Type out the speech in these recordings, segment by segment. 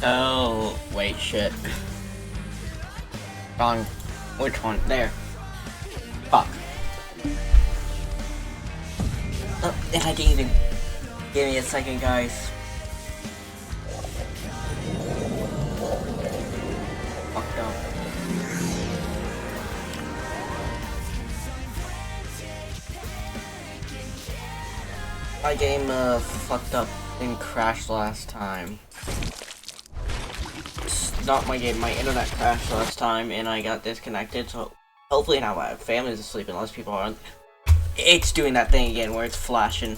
Oh, wait, shit. Wrong. Which one? There. Fuck. Oh, and I didn't even. Give me a second, guys. Fucked up. My game, fucked up and crashed last time. Not my game, my internet crashed last time and I got disconnected, so hopefully now my family's asleep unless people aren't. It's doing that thing again where it's flashing. You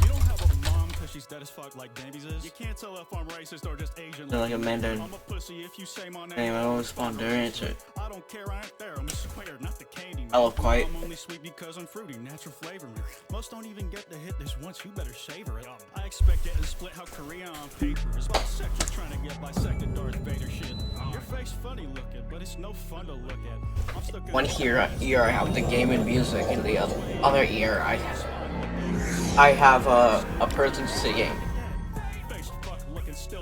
don't have a mom cause she's dead as fuck like Davies is. You can't tell if I'm racist or just Asian. They're like a Mandarin. I'm a pussy if you say my name. Anyway, I don't respond to answer. I don't care, I ain't there. I'm a square, not the candy. I love quiet. I'm only sweet because I'm fruity, natural flavoring. Most don't even get to hit this once, you better savor it. I expect getting split how Korea on paper is bisexual trying to get bisected Darth Vader shit. Your face funny looking, but it's no fun to look at. I'm stuck in One ear I have the game and music, and the other ear I have a person singing.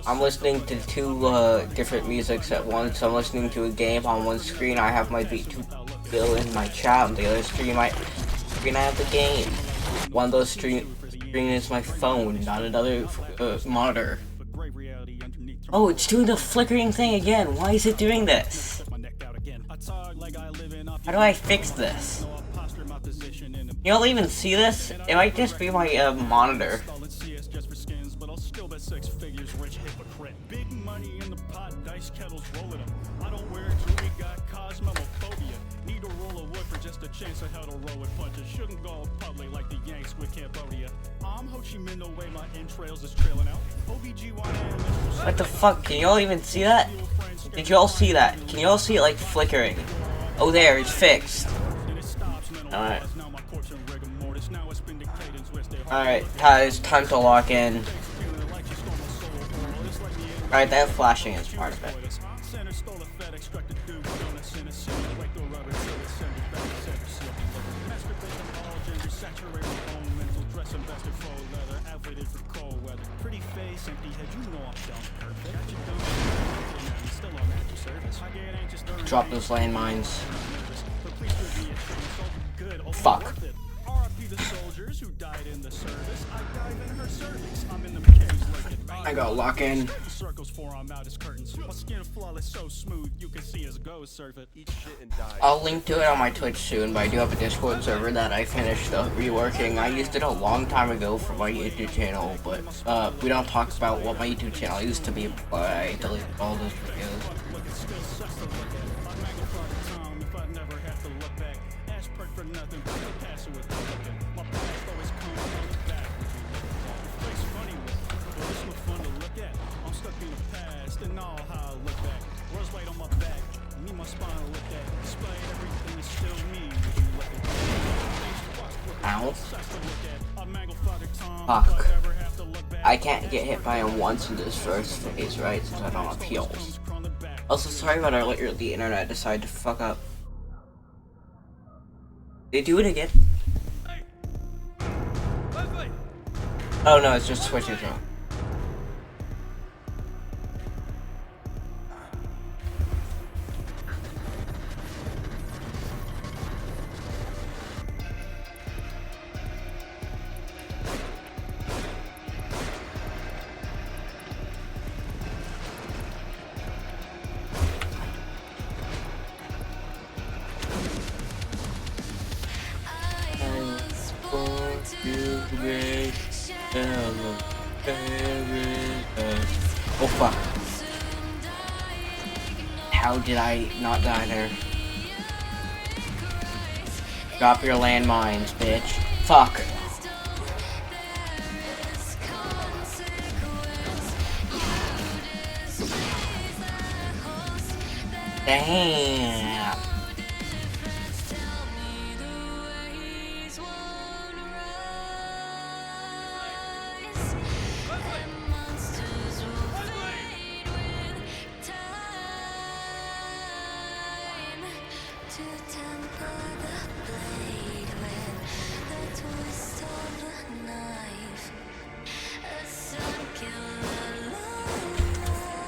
I'm listening to two different musics at once. I'm listening to a game on one screen. I have my V2 bill in my chat. On the other screen I have the game. One of those screen is my phone, not another monitor. Oh, it's doing the flickering thing again. Why is it doing this? How do I fix this? You'll even see this? It might just be my monitor. Big money in the pot, dice kettles rolling them. I don't wear jewelry, got cosmophobia. Need to roll a wood for just a chance of how to roll with punches. Shouldn't go public like the Yanks with Cambodia. I'm Ho Chi Minh, the way my entrails is trailing out. OBGYN. What the fuck? Can y'all even see that? Did y'all see that? Can y'all see it like flickering? Oh, there, it's fixed. Alright. Alright, guys, time to lock in. Alright, that flashing is part of it. Drop those landmines. Fuck. I gotta lock in. I'll link to it on my Twitch soon, but I do have a Discord server that I finished reworking. I used it a long time ago for my YouTube channel, but we don't talk about what my YouTube channel used to be, but I deleted all those videos. Ow. Fuck. I can't get hit by him once in this first phase, right? Since I don't have heals. Also, sorry about earlier, the internet decided to fuck up. They do it again? Oh no, it's just switching to. Oh fuck. How did I not die there? Drop your landmines, bitch. Fuck. Damn.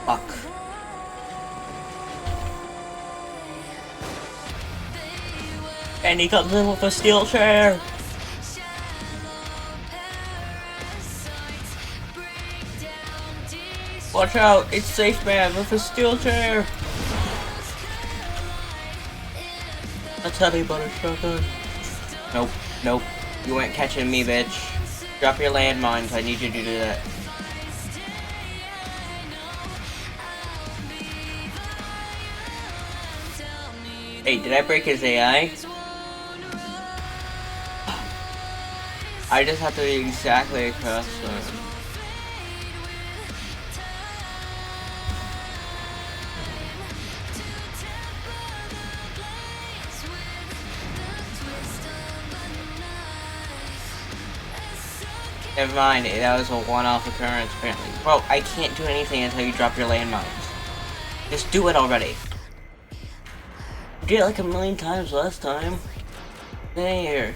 Fuck. And he comes in with a steel chair. Watch out, it's Safe Man with a steel chair. That's heavy butter shotgun. Nope, nope. You ain't catching me, bitch. Drop your landmines, I need you to do that. Hey, did I break his AI? I just have to be exactly across the... Never mind, that was a one-off occurrence apparently. Bro, I can't do anything until you drop your landmines. Just do it already. You did it like a million times last time. There.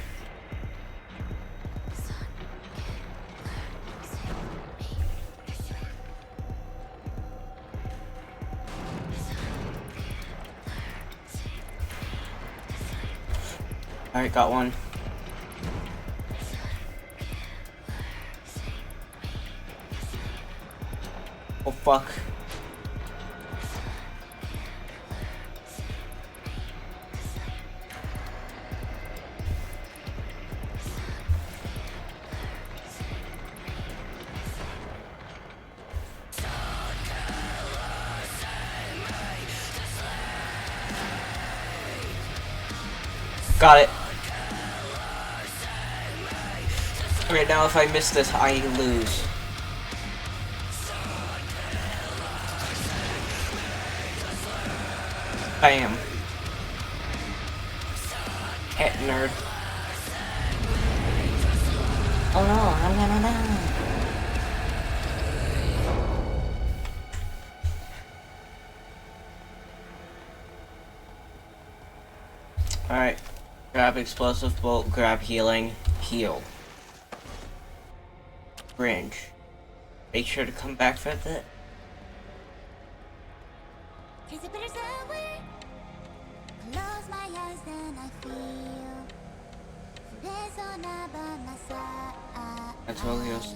Alright, got one. Oh fuck. Got it. Right now, if I miss this, I lose. Bam. Hit nerd. Oh no, no. Alright. Grab explosive bolt, grab healing, heal. Range. Make sure to come back for that. That's all he was.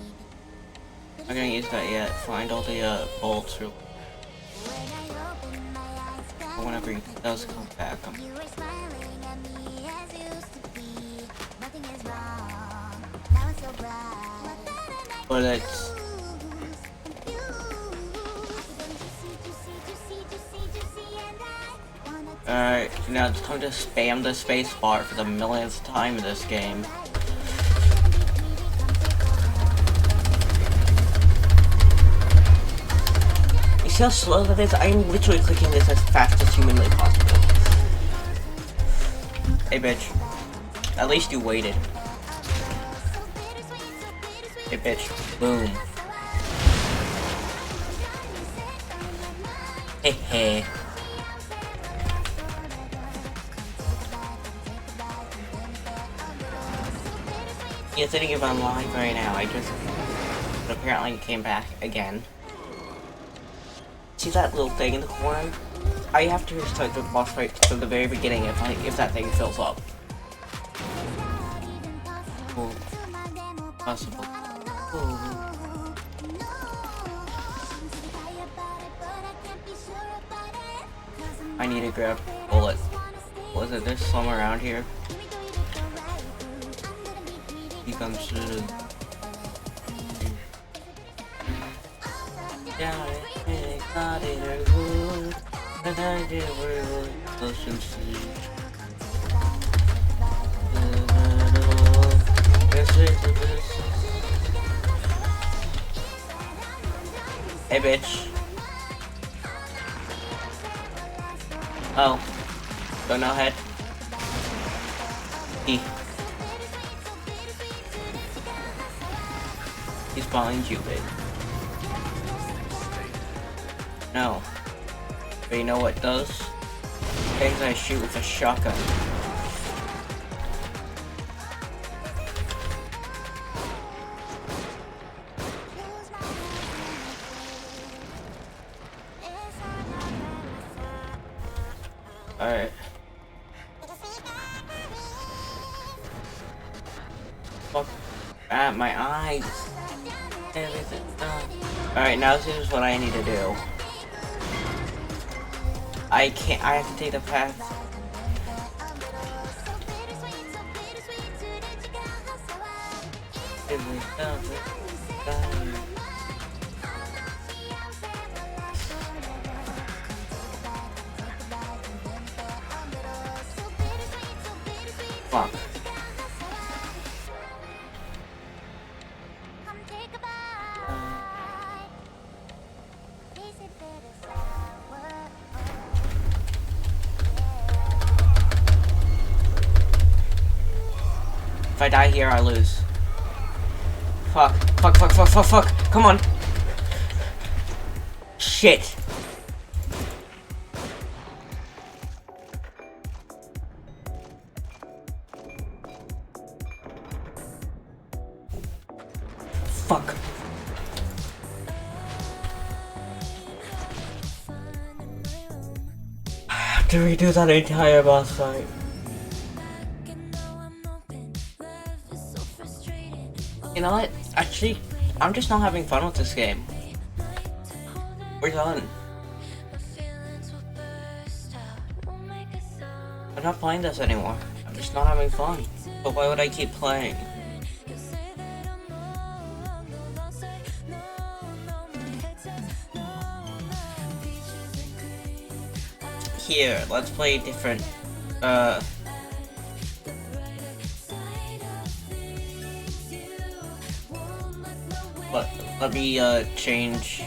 I'm not gonna use that yet. Find all the bolts real quick. Whenever he does come back, but it's... Alright, now it's time to spam the space bar for the millionth time in this game. You see how slow that is? I'm literally clicking this as fast as humanly possible. Hey bitch, at least you waited. Hey bitch, boom. Hey hey. Yes, I think if I'm live right now, but apparently it came back again. See that little thing in the corner? I have to restart the boss fight from the very beginning if that thing fills up. Cool. Possible. Cool. I need to grab a bullet. Was it there's some around here? He comes through. Yeah, I got it or wood, and I did world ocean sea. Hey bitch. Oh. Don't know head. He's behind you, babe. No. But you know what does? Things I shoot with a shotgun. Alright. my eyes. Everything. Alright, now this is what I need to do. I have to take the path. Fuck. If I die here, I lose. Fuck. Fuck, fuck, fuck, fuck, fuck. Come on. Shit. Fuck. I have to redo that entire boss fight. You know what? Actually, I'm just not having fun with this game. We're done. I'm not playing this anymore. I'm just not having fun. But why would I keep playing? Here, let's play different, let me, change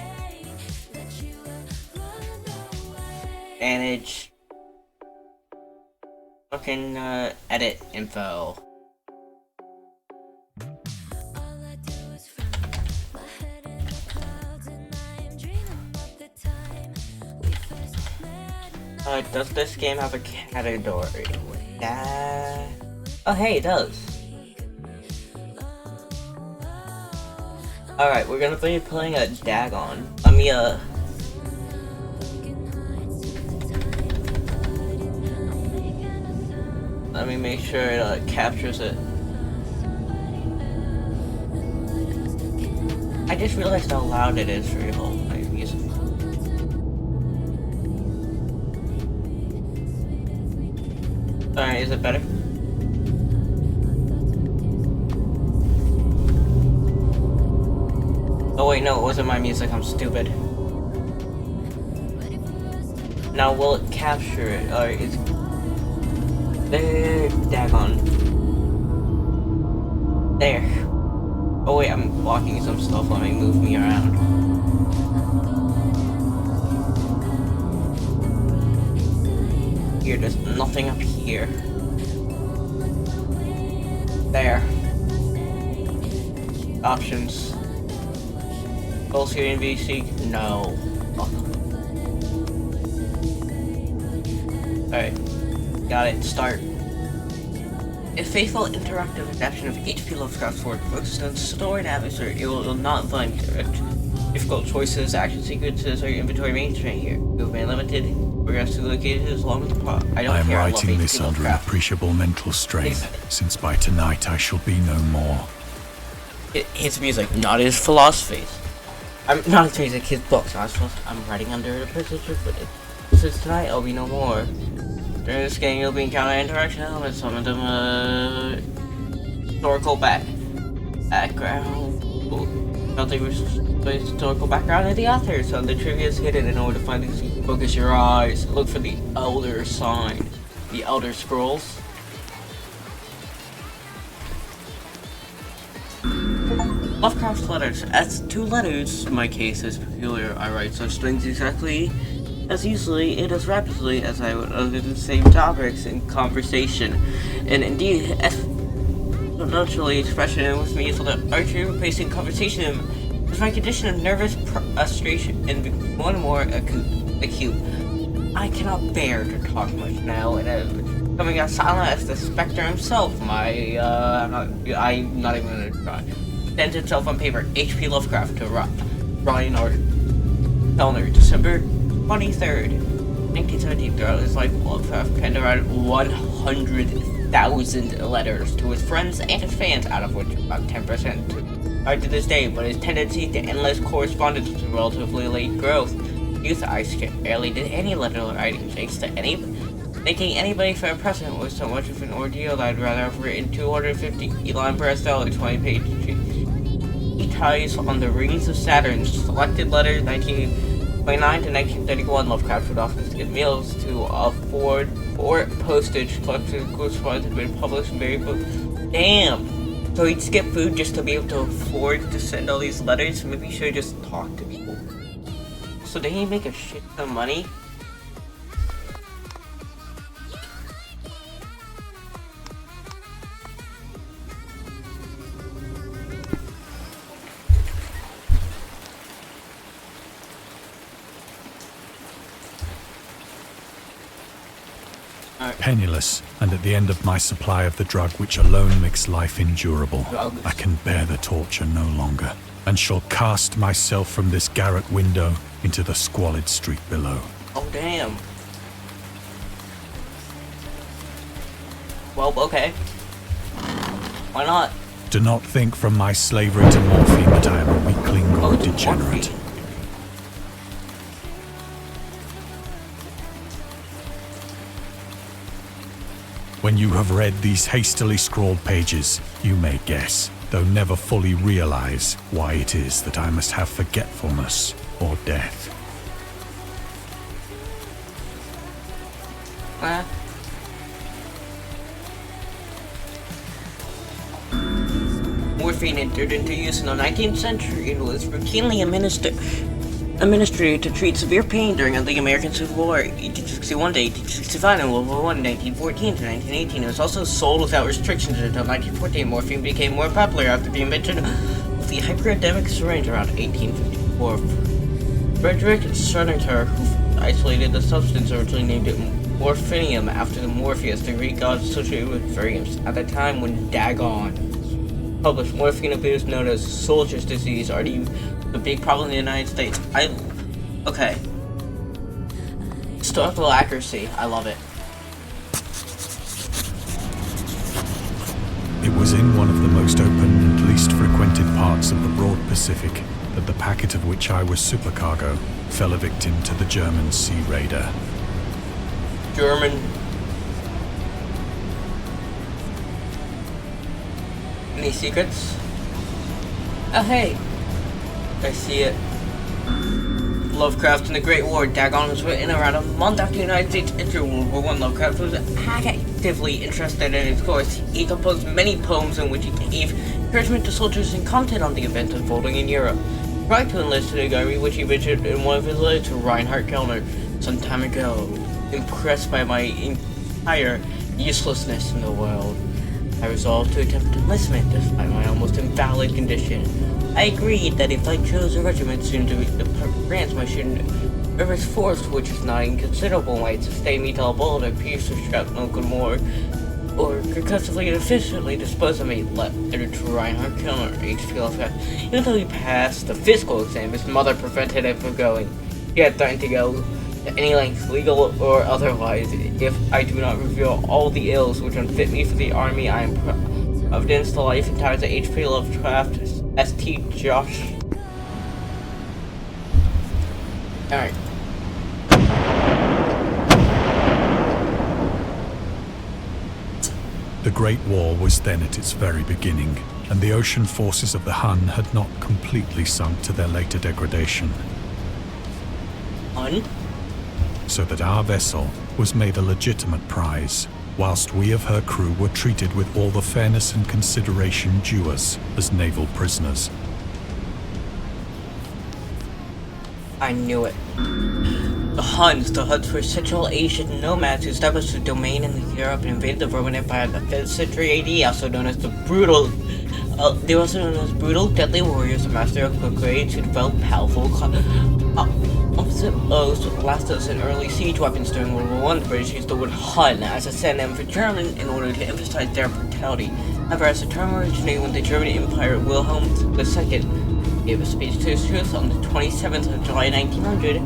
manage fucking, edit info. Does this game have a category? Oh hey, it does. Alright, we're gonna be playing a dagon. Let me make sure it captures it. I just realized how loud it is for your whole music. Alright, is it better? Oh wait, no, it wasn't my music, I'm stupid. Now will it capture it? Alright, it's... There, dagon. There. Oh wait, I'm blocking some stuff, let me move me around. Here, there's nothing up here. There. Options. Full screen VC? No. Alright. Got it. Start. A faithful interactive adaptation of H.P. Lovecraft's work focused on story and atmosphere. It will not find difficult choices, action sequences, or inventory management here. You've been limited. Progress to located as long as the plot. I am writing this under an appreciable mental strain, since by tonight I shall be no more. His music, not his philosophies. I'm not his music, his books. I'm writing under the pressure, but since tonight I'll be no more. During this game, you'll be encountering interaction elements. Some of them, historical background. Nothing historical background of the author, so the trivia is hidden. In order to find these, focus your eyes. Look for the Elder sign, the Elder Scrolls. Lovecraft's letters. As two letters, my case is peculiar. I write such things exactly as easily and as rapidly as I would utter the same topics in conversation. And indeed, naturally expression with me so that archery replacing conversation is my condition of nervous frustration and one more acute. I cannot bear to talk much now, and coming out silent as the Spectre himself. I'm not even gonna try. Sends itself on paper. H.P. Lovecraft to Ryan or Kellner, December 23rd, 1917. Throughout his life, Lovecraft penned around 100 100,000 letters to his friends and his fans, out of which about 10% are to this day, but his tendency to endless correspondence was relatively late growth. Youth Ice barely did any letter writing, thanks to making anybody for a president was so much of an ordeal that I'd rather have written 250 line bestseller, 20-page treatise on the rings of Saturn. Selected letters 1929 to 1931. Lovecraft would often skip meals to afford or postage. Collected correspondence had been published in various books. Damn! So he'd skip food just to be able to afford to send all these letters? Maybe he should have just talked to people. So did he make a shit ton of money? Penniless, and at the end of my supply of the drug which alone makes life endurable, I can bear the torture no longer, and shall cast myself from this garret window into the squalid street below. Oh, damn. Well, okay. Why not? Do not think from my slavery to morphine that I am a weakling or a degenerate. Morphine. When you have read these hastily scrawled pages, you may guess, though never fully realize, why it is that I must have forgetfulness or death. Morphine entered into use in the 19th century and was routinely administered to treat severe pain during the American Civil War, 1861 to 1865, and World War I, 1914 to 1918. It was also sold without restrictions until 1914. Morphine became more popular after the invention of the hyperedemic syringe around 1854. Frederick Sonneter, who isolated the substance, originally named it morphinium after the Morpheus, the Greek god associated with variants. At the time when Dagon published morphine abuse known as soldier's disease, already a big problem in the United States. Okay. Historical accuracy. I love it. It was in one of the most open and least frequented parts of the broad Pacific that the packet of which I was supercargo fell a victim to the German sea raider. German. Any secrets? Oh, hey. I see it. Lovecraft and the Great War. Dagon was written around a month after the United States entered World War I. Lovecraft was actively interested in his course. He composed many poems in which he gave encouragement to soldiers and commented on the events unfolding in Europe. Prior to enlisting the army, which he mentioned in one of his letters to Reinhard Kellner some time ago, impressed by my entire uselessness in the world, I resolved to attempt enlistment despite my almost invalid condition. I agreed that if I chose a regiment soon to France, my service force, which is not inconsiderable, might sustain me till a bullet or piece of shrapnel could more or concussively and efficiently dispose of me. Letter to Reinhard Kellner, H.P. Lovecraft. Even though he passed the physical exam, his mother prevented him from going. He had threatened to go to any length, legal or otherwise, if I do not reveal all the ills which unfit me for the army. I am Providence to life and times of H.P. Lovecraft, S.T. Josh. Alright. The Great War was then at its very beginning, and the ocean forces of the Hun had not completely sunk to their later degradation. Hun? So that our vessel was made a legitimate prize, whilst we of her crew were treated with all the fairness and consideration due us as naval prisoners. I knew it. The Huns were Central Asian nomads who established a domain in Europe and invaded the Roman Empire in the 5th century AD, also known as the brutal. They were also known as brutal, deadly warriors, a master of quick rage who developed powerful opposite blows that lasted us in early siege weapons during World War I. The British used the word Hun as a synonym for German in order to emphasize their brutality. However, as the term originated when the German Empire Wilhelm II gave a speech to his troops on the 27th of July 1900,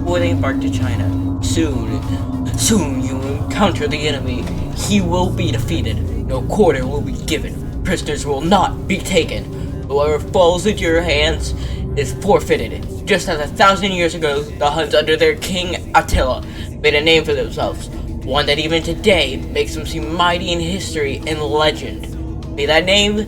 before they embark to China. Soon you will encounter the enemy. He will be defeated. No quarter will be given. Prisoners will not be taken. Whoever falls into your hands is forfeited. Just as 1,000 years ago, the Huns under their king Attila made a name for themselves. One that even today makes them seem mighty in history and legend. May that name,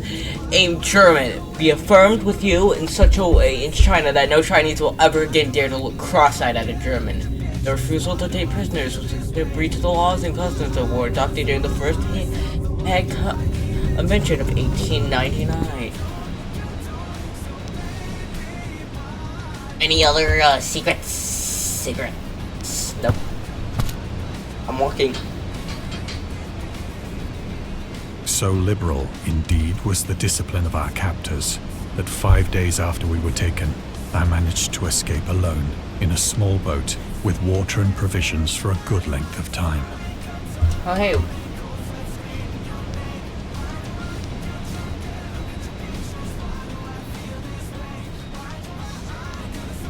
aimed German, be affirmed with you in such a way in China that no Chinese will ever again dare to look cross-eyed at a German. The refusal to take prisoners was a breach of the laws and customs of war adopted during the First Hague Convention of 1899. Any other secrets? Nope. I'm walking. So liberal, indeed, was the discipline of our captors, that 5 days after we were taken, I managed to escape alone, in a small boat, with water and provisions for a good length of time. Oh, hey.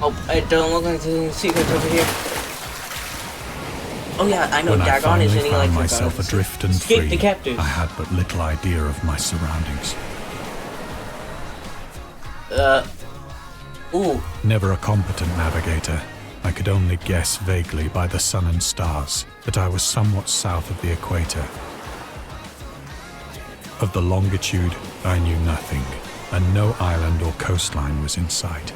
Oh, I don't look like there's any secrets over here. Oh yeah, I know When Dagon I is finally any like found myself adrift and escape free, the captors. I had but little idea of my surroundings. Ooh. Never a competent navigator, I could only guess vaguely by the sun and stars that I was somewhat south of the equator. Of the longitude, I knew nothing, and no island or coastline was in sight.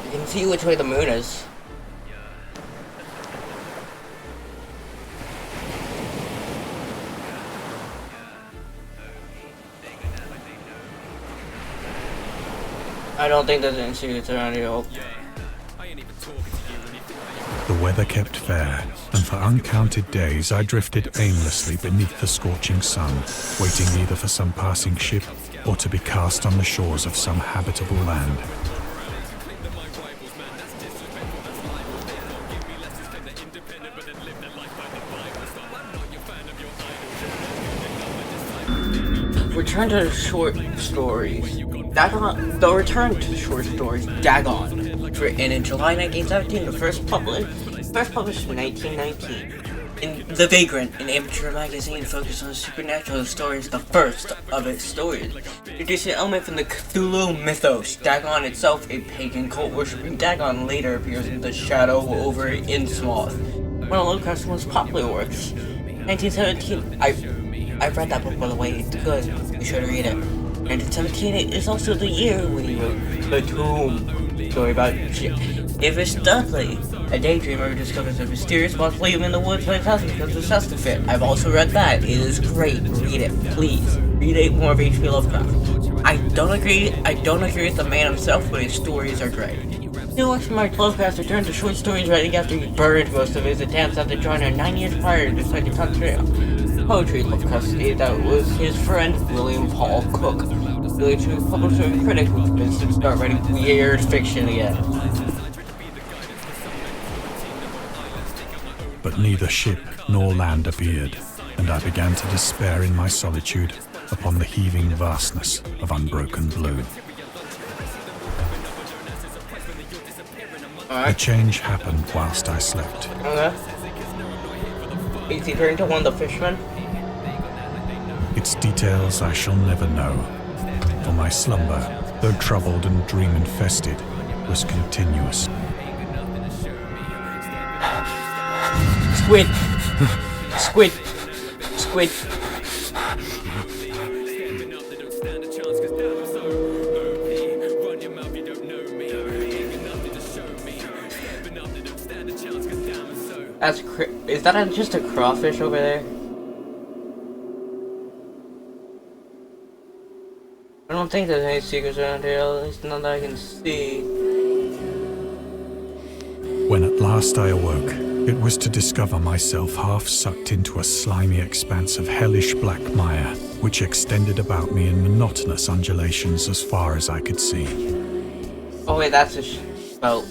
You can see which way the moon is. I don't think there's any secrets around here. The weather kept fair, and for uncounted days I drifted aimlessly beneath the scorching sun, waiting either for some passing ship or to be cast on the shores of some habitable land. Return to short stories. Dagon, the return to short stories, Dagon, written in July 1917, first published in 1919. In The Vagrant, an amateur magazine focused on supernatural stories, the first of its stories. Introduced an element from the Cthulhu mythos. Dagon itself, a pagan cult worshipping Dagon, later appears in The Shadow over Innsmouth, one of Lovecraft's most popular works. 1917, I've read that book, by the way. It's good. You should read it. 1917 is also the year when he wrote The Tomb, story about Davis Dudley, a daydreamer who discovers a mysterious mausoleum in the woods by his house and becomes obsessed with it. I've also read that. It is great. Read it, please. Read 8 more of H.P. Lovecraft. I don't agree with the man himself, but his stories are great. He watched Mark Lovecraft return to short stories writing after he burned most of his attempts at the genre 9 years prior to deciding to concentrate on poetry. Lovecraft stated that it was his friend William Paul Cook, really true publisher and critic, who convinced him to start writing weird fiction again. But neither ship nor land appeared, and I began to despair in my solitude upon the heaving vastness of unbroken blue. A change happened whilst I slept. Okay. Is he turned to one of the fishermen? Its details I shall never know, for my slumber, though troubled and dream-infested, was continuous. Squid! Squid! Squid! Is that just a crawfish over there? I don't think there's any secrets around here, at least none that I can see. When at last I awoke, it was to discover myself half sucked into a slimy expanse of hellish black mire, which extended about me in monotonous undulations as far as I could see. Oh wait, that's a boat.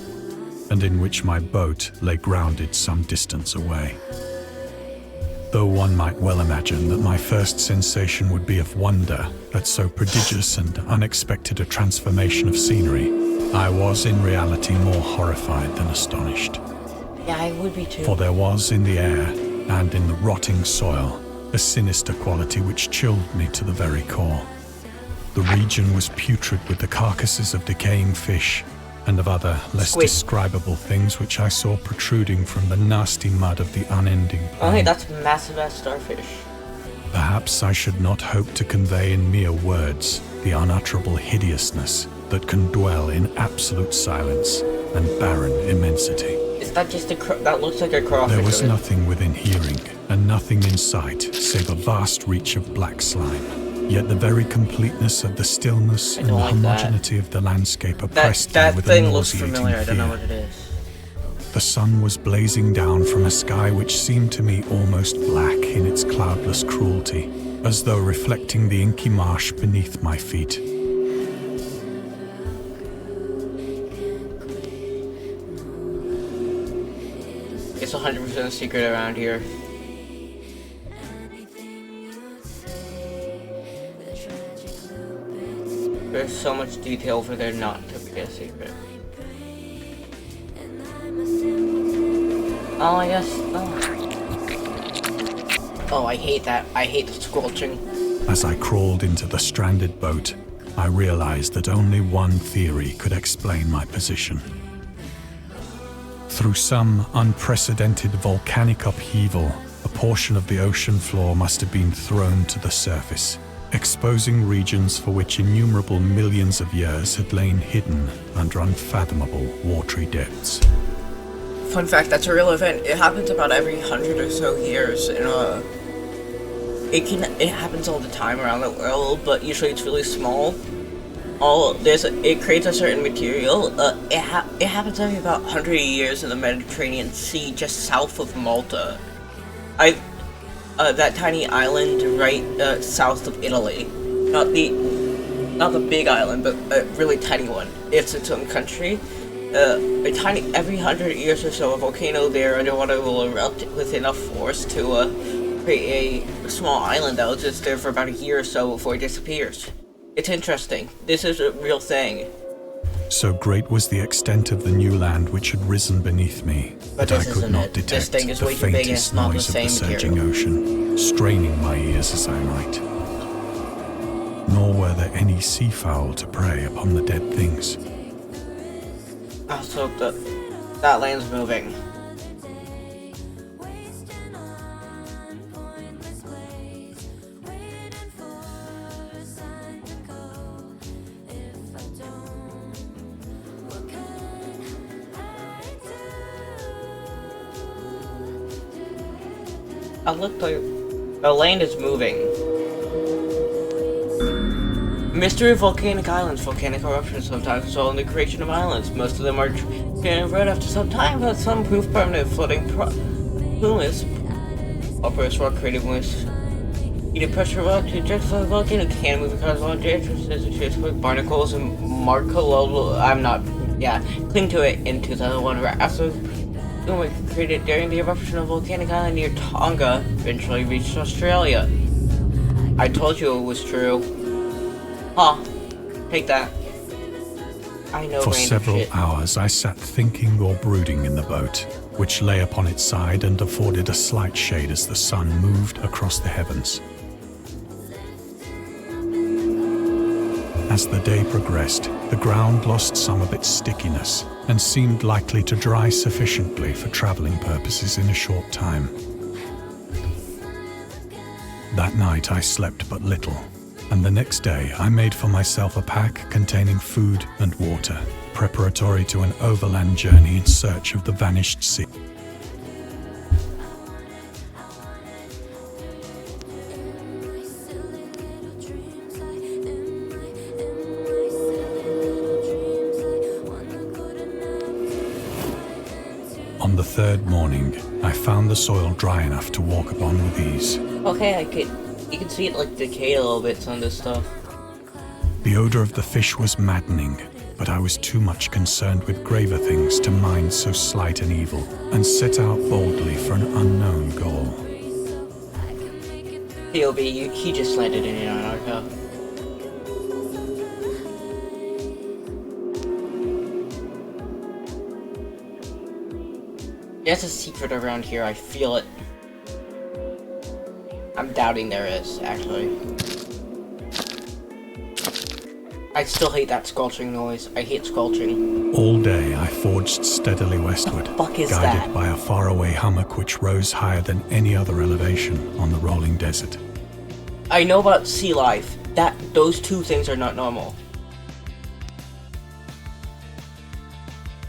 And in which my boat lay grounded some distance away. Though one might well imagine that my first sensation would be of wonder at so prodigious and unexpected a transformation of scenery, I was in reality more horrified than astonished. Yeah, I would be too. For there was in the air and in the rotting soil a sinister quality which chilled me to the very core. The region was putrid with the carcasses of decaying fish and of other less Squid. describable things which I saw protruding from the nasty mud of the unending plain. Oh hey, that's massive ass starfish. Perhaps I should not hope to convey in mere words the unutterable hideousness that can dwell in absolute silence and barren immensity. Is that just a that looks like a crawfish? There was right? nothing within hearing and nothing in sight save a vast reach of black slime. Yet the very completeness of the stillness and the like that. homogeneity of the landscape oppressed me That with a thing looks nauseating familiar. I don't know fear. what it is. The sun was blazing down from a sky which seemed to me almost black in its cloudless cruelty, as though reflecting the inky marsh beneath my feet. It's 100% a secret around here. There's so much detail for there not to be a secret. Oh, I guess. Oh, I hate that. I hate the squelching. As I crawled into the stranded boat, I realized that only one theory could explain my position. Through some unprecedented volcanic upheaval, a portion of the ocean floor must have been thrown to the surface, exposing regions for which innumerable millions of years had lain hidden under unfathomable watery depths. Fun fact, that's a real event. It happens about every 100 or so years in it happens all the time around the world, but usually it's really small. It creates a certain material. It happens every about 100 years in the Mediterranean Sea, just south of Malta. That tiny island right south of Italy. Not the big island, but a really tiny one. It's its own country. Every 100 years or so, a volcano there underwater will erupt with enough force to create a small island that will just there for about a year or so before it disappears. It's interesting. This is a real thing. So great was the extent of the new land which had risen beneath me But that I this could isn't not it. detect This thing is the way too big and faintest it's not the noise of the same surging material. ocean, straining my ears as I might. Nor were there any seafowl to prey upon the dead things. So that land's moving. Look, the land is moving. Mystery of volcanic islands. Volcanic eruptions sometimes result in the creation of islands. Most of them are right after some time, but some prove permanent. Floating plumeless upper rock created with heated pressure rock to eject from the volcano can move across long distances with barnacles and cling to it in 2001 after created during the eruption of volcanic island near Tonga eventually reached Australia. I told you it was true. Huh. Take that. I know. For random several shit. hours I sat thinking or brooding in the boat, which lay upon its side and afforded a slight shade as the sun moved across the heavens. As the day progressed, the ground lost some of its stickiness and seemed likely to dry sufficiently for traveling purposes in a short time. That night I slept but little, and the next day I made for myself a pack containing food and water, preparatory to an overland journey in search of the vanished sea. On the third morning, I found the soil dry enough to walk upon with ease. Okay, you can see it like decay a little bit on this stuff. The odor of the fish was maddening, but I was too much concerned with graver things to mind so slight an evil, and set out boldly for an unknown goal. POV, he just landed in Antarctica. There's a secret around here, I feel it. I'm doubting there is, actually. I still hate that squelching noise. I hate squelching. All day I forged steadily westward, The fuck is guided that? by a faraway hummock which rose higher than any other elevation on the rolling desert. I know about sea life. Those two things are not normal.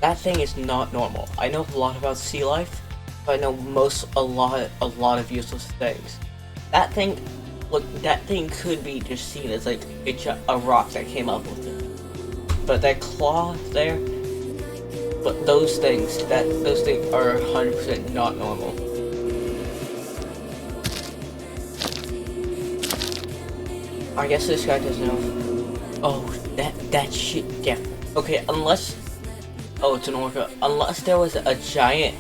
That thing is not normal. I know a lot about sea life, but I know a lot of useless things. That thing, look, that thing could be just seen as like a rock that came up with it. But that claw there, but those things are 100% not normal. I guess this guy doesn't know. Oh, that shit, yeah. Okay, unless... Oh, it's an orca. Unless there was a giant...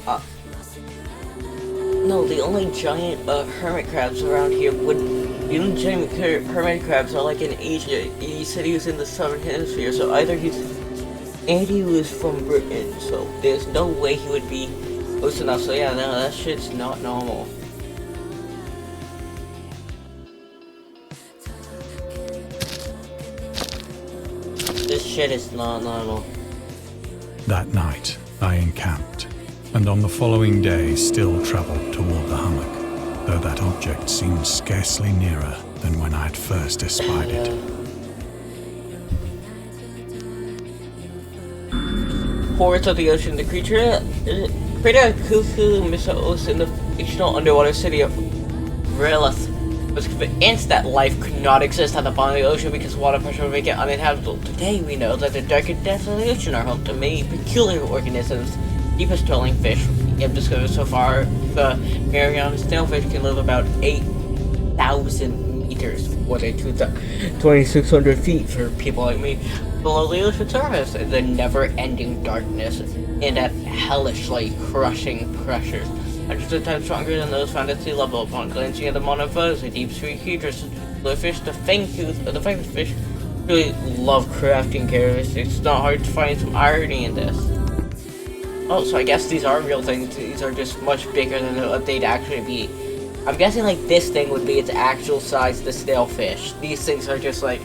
No, the only giant hermit crabs around here would... The only giant hermit crabs are like in Asia. He said he was in the southern hemisphere, so either he's... And he was from Britain, so there's no way he would be close enough. So yeah, no, that shit's not normal. This shit is not normal. That night, I encamped, and on the following day still travelled toward the hummock, though that object seemed scarcely nearer than when I had first espied it. Horrors of the ocean. The creator Kuku Misos in the fictional underwater city of Relith was convinced that life could not exist at the bottom of the ocean because water pressure would make it uninhabitable. Today we know that the dark depths of the ocean are home to many peculiar organisms. Deepest dwelling fish we have discovered so far, the Mariana snailfish can live about 8,000 meters, or 2,600 feet for people like me, below the ocean surface, in the never-ending darkness and at hellishly crushing pressures. Hundreds of times stronger than those found at sea level. Upon glancing at the modern photos, the deep sea creatures, the fish, the fangtooth fish, really love crafting characteristics. It's not hard to find some irony in this. Oh, so I guess these are real things. These are just much bigger than what they'd actually be. I'm guessing like this thing would be its actual size, the snailfish. These things are just like,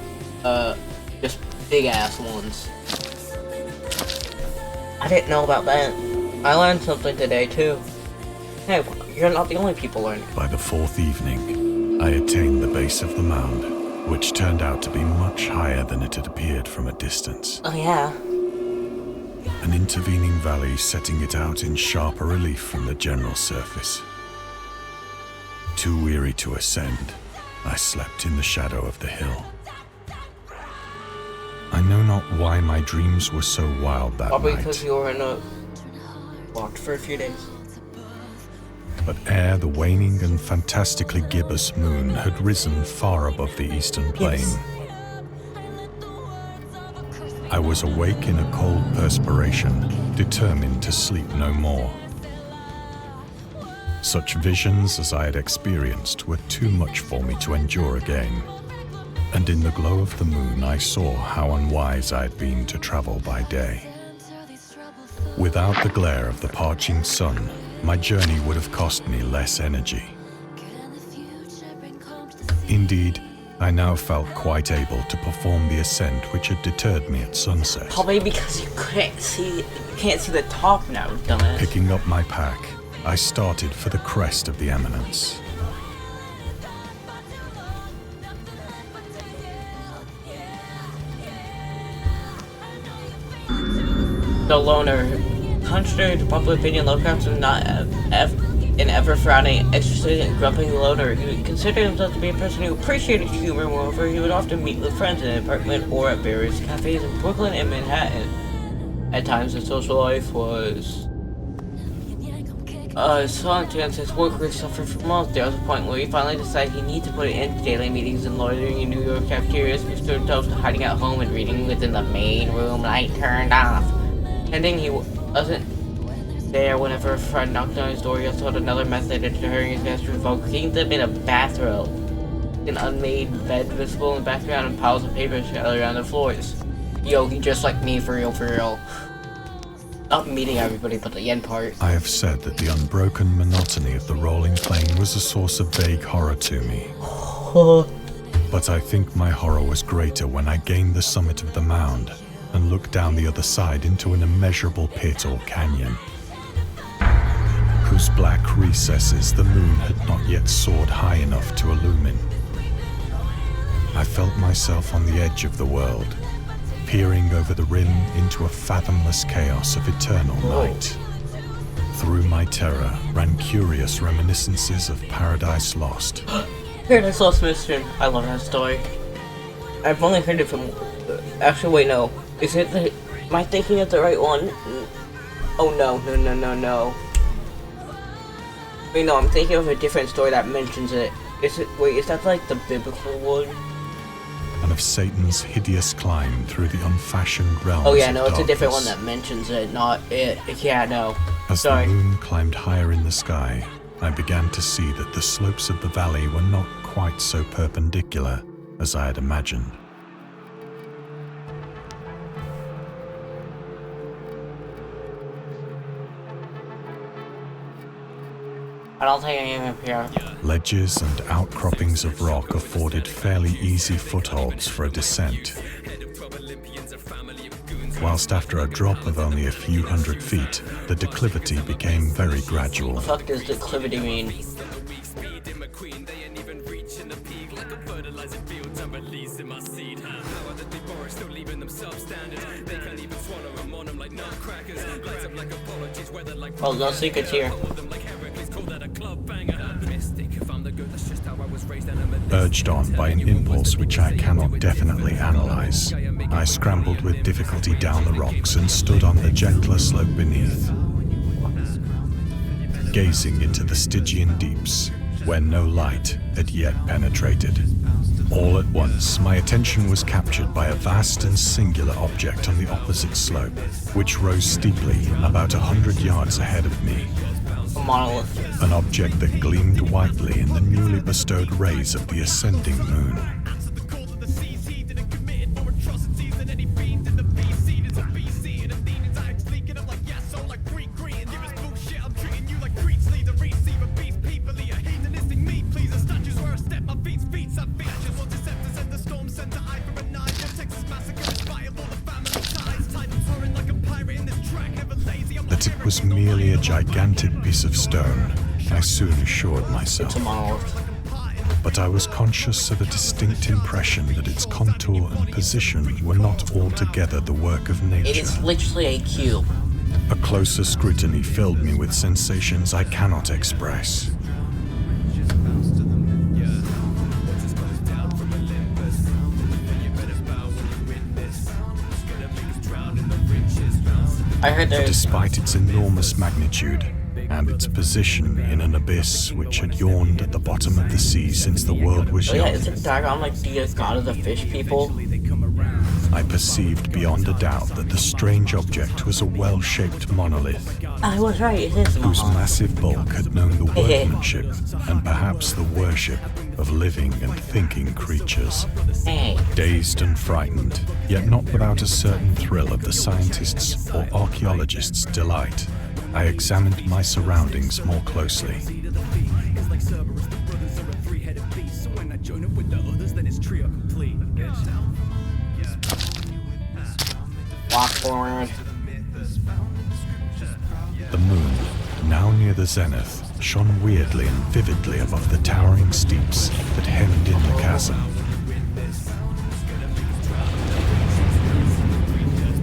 just big ass ones. I didn't know about that. I learned something today too. Hey, you're not the only people learning. By the fourth evening, I attained the base of the mound, which turned out to be much higher than it had appeared from a distance. Oh yeah. An intervening valley setting it out in sharper relief from the general surface. Too weary to ascend, I slept in the shadow of the hill. I know not why my dreams were so wild that Probably night. because you were in a... locked for a few days. But ere the waning and fantastically gibbous moon had risen far above the eastern plain, Yes. I was awake in a cold perspiration, determined to sleep no more. Such visions as I had experienced were too much for me to endure again, and in the glow of the moon I saw how unwise I had been to travel by day. Without the glare of the parching sun, my journey would have cost me less energy. Indeed, I now felt quite able to perform the ascent which had deterred me at sunset. Probably because you can't see the top now, dumbass. Picking up my pack, I started for the crest of the eminence. The loner. Contrary to popular opinion, Lovecraft was not an ever-frowning, extravagant, grumpy loner. He considered himself to be a person who appreciated humor. Moreover, he would often meet with friends in an apartment or at various cafes in Brooklyn and Manhattan. At times, his social life was solitude. His work really suffered from most. There was a point where he finally decided he needed to put an end to daily meetings and loitering in New York cafeterias, restored himself to hiding at home and reading within the main room light turned off. Ending, he wasn't there whenever a friend knocked on his door. He also had another method of deterring his guests, revoking them in a bathrobe. An unmade bed visible in the background and piles of papers scattered around the floors. Yo, he just like me for real, for real. Not meeting everybody, but the end part. I have said that the unbroken monotony of the rolling plain was a source of vague horror to me. But I think my horror was greater when I gained the summit of the mound and looked down the other side into an immeasurable pit or canyon, whose black recesses the moon had not yet soared high enough to illumine. I felt myself on the edge of the world, peering over the rim into a fathomless chaos of eternal night. Through my terror ran curious reminiscences of Paradise Lost. Paradise Lost Mission. I love that story. I've only heard it from... Actually, wait, no. Is it the... Am I thinking of the right one? Oh, no. No. Wait, no, I'm thinking of a different story that mentions it. Is it... Wait, is that like the biblical one? And of Satan's hideous climb through the unfashioned realms. Oh yeah, no, of it's a different one darkness. that mentions it, not it. Yeah, no. As Sorry. the moon climbed higher in the sky, I began to see that the slopes of the valley were not quite so perpendicular as I had imagined. I don't think I am up here. Ledges and outcroppings of rock afforded fairly easy footholds for a descent, whilst after a drop of only a few hundred feet, the declivity became very gradual. What the fuck does declivity mean? Oh, no secrets here. Urged on by an impulse which I cannot definitely analyze, I scrambled with difficulty down the rocks and stood on the gentler slope beneath, gazing into the Stygian deeps where no light had yet penetrated. All at once, my attention was captured by a vast and singular object on the opposite slope, which rose steeply about 100 yards ahead of me. A monolith. An object that gleamed whitely in the newly bestowed rays of the ascending moon. That it was merely a gigantic piece of stone, I soon assured myself. It's a monolith. But I was conscious of a distinct impression that its contour and position were not altogether the work of It nature. is literally a cube. A closer scrutiny filled me with sensations I cannot express. I heard there's... Despite its enormous magnitude and its position in an abyss which had yawned at the bottom of the sea since the world was Oh yeah, young, isn't Dagon like the god of the fish people? I perceived beyond a doubt that the strange object was a well-shaped monolith, I was right, it is a whose monolith. massive bulk had known the workmanship and perhaps the worship of living and thinking creatures. Hey, Dazed and frightened, yet not without a certain thrill of the scientist's or archaeologist's delight, I examined my surroundings more closely. walk forward. The moon, now near the zenith, shone weirdly and vividly above the towering steeps that hemmed in the chasm,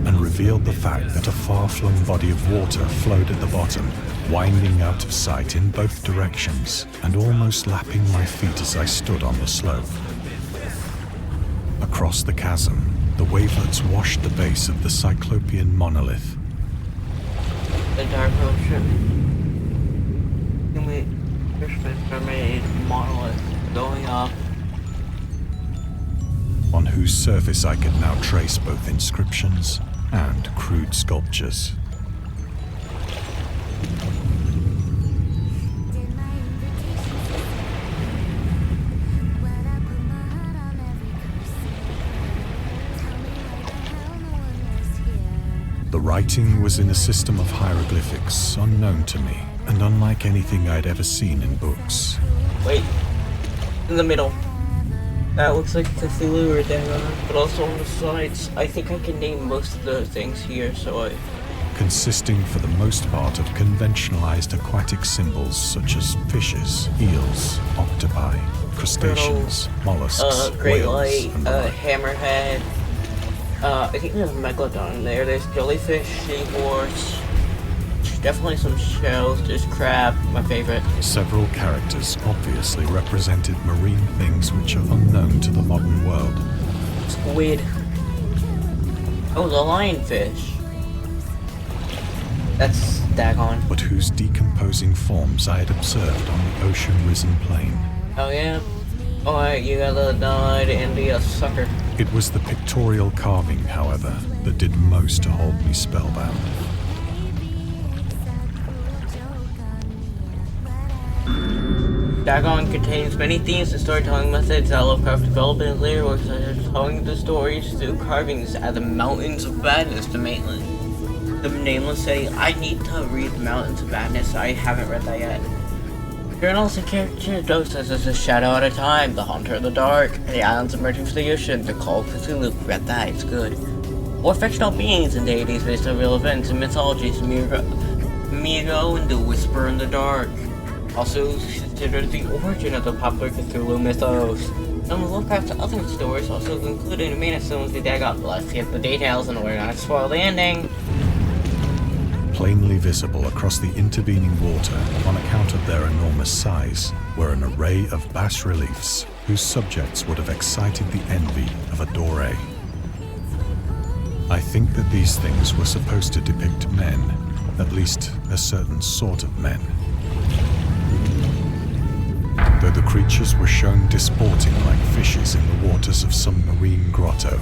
and revealed the fact that a far-flung body of water flowed at the bottom, winding out of sight in both directions and almost lapping my feet as I stood on the slope. Across the chasm, the wavelets washed the base of the cyclopean monolith. The dark ocean. Mermaid monolith going up. On whose surface I could now trace both inscriptions and crude sculptures. The writing was in a system of hieroglyphics unknown to me, and unlike anything I'd ever seen in books. Wait, in the middle. That looks like Cthulhu or dagon, but also on the sides. I think I can name most of the things here, so I... Consisting for the most part of conventionalized aquatic symbols such as fishes, eels, octopi, crustaceans, mollusks, Great whales, Light, and the like. Hammerhead. I think there's a Megalodon in there. There's jellyfish, seahorse. Definitely some shells. There's crab, my favorite. Several characters obviously represented marine things which are unknown to the modern world. Squid. Oh, the lionfish. That's dagon. But whose decomposing forms I had observed on the ocean-risen plain. Oh yeah? Alright, you got the died and the sucker. It was the pictorial carving, however, that did most to hold me spellbound. Dagon contains many themes and storytelling methods that Lovecraft developed in later works, such as telling the stories through carvings at the Mountains of Madness, the Nameless City. I need to read the Mountains of Madness. I haven't read that yet. Journals and character notes such as The Shadow at a Time, The Haunter of the Dark, The Islands Emerging from the Ocean, The Call of Cthulhu. Read that, it's good. Or fictional beings and deities based on real events and mythologies, Migo and The Whisper in the Dark. Also considered the origin of the popular Cthulhu mythos. Some of Lovecraft's other stories also included many similar to Dagon, but let's get the details in order not to spoil the ending. Plainly visible across the intervening water, on account of their enormous size, were an array of bas-reliefs whose subjects would have excited the envy of a doré. I think that these things were supposed to depict men, at least a certain sort of men. Though the creatures were shown disporting like fishes in the waters of some marine grotto,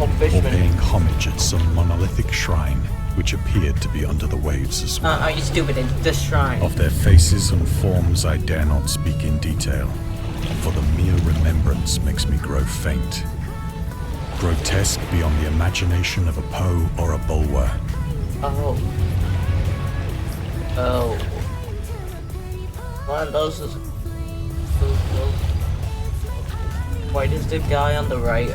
or paying homage at some monolithic shrine, which appeared to be under the waves as well. Are you stupid? It's this shrine. Of their faces and forms I dare not speak in detail, for the mere remembrance makes me grow faint. Grotesque beyond the imagination of a Poe or a Bulwer. Oh. One of those is... Why does the guy on the right,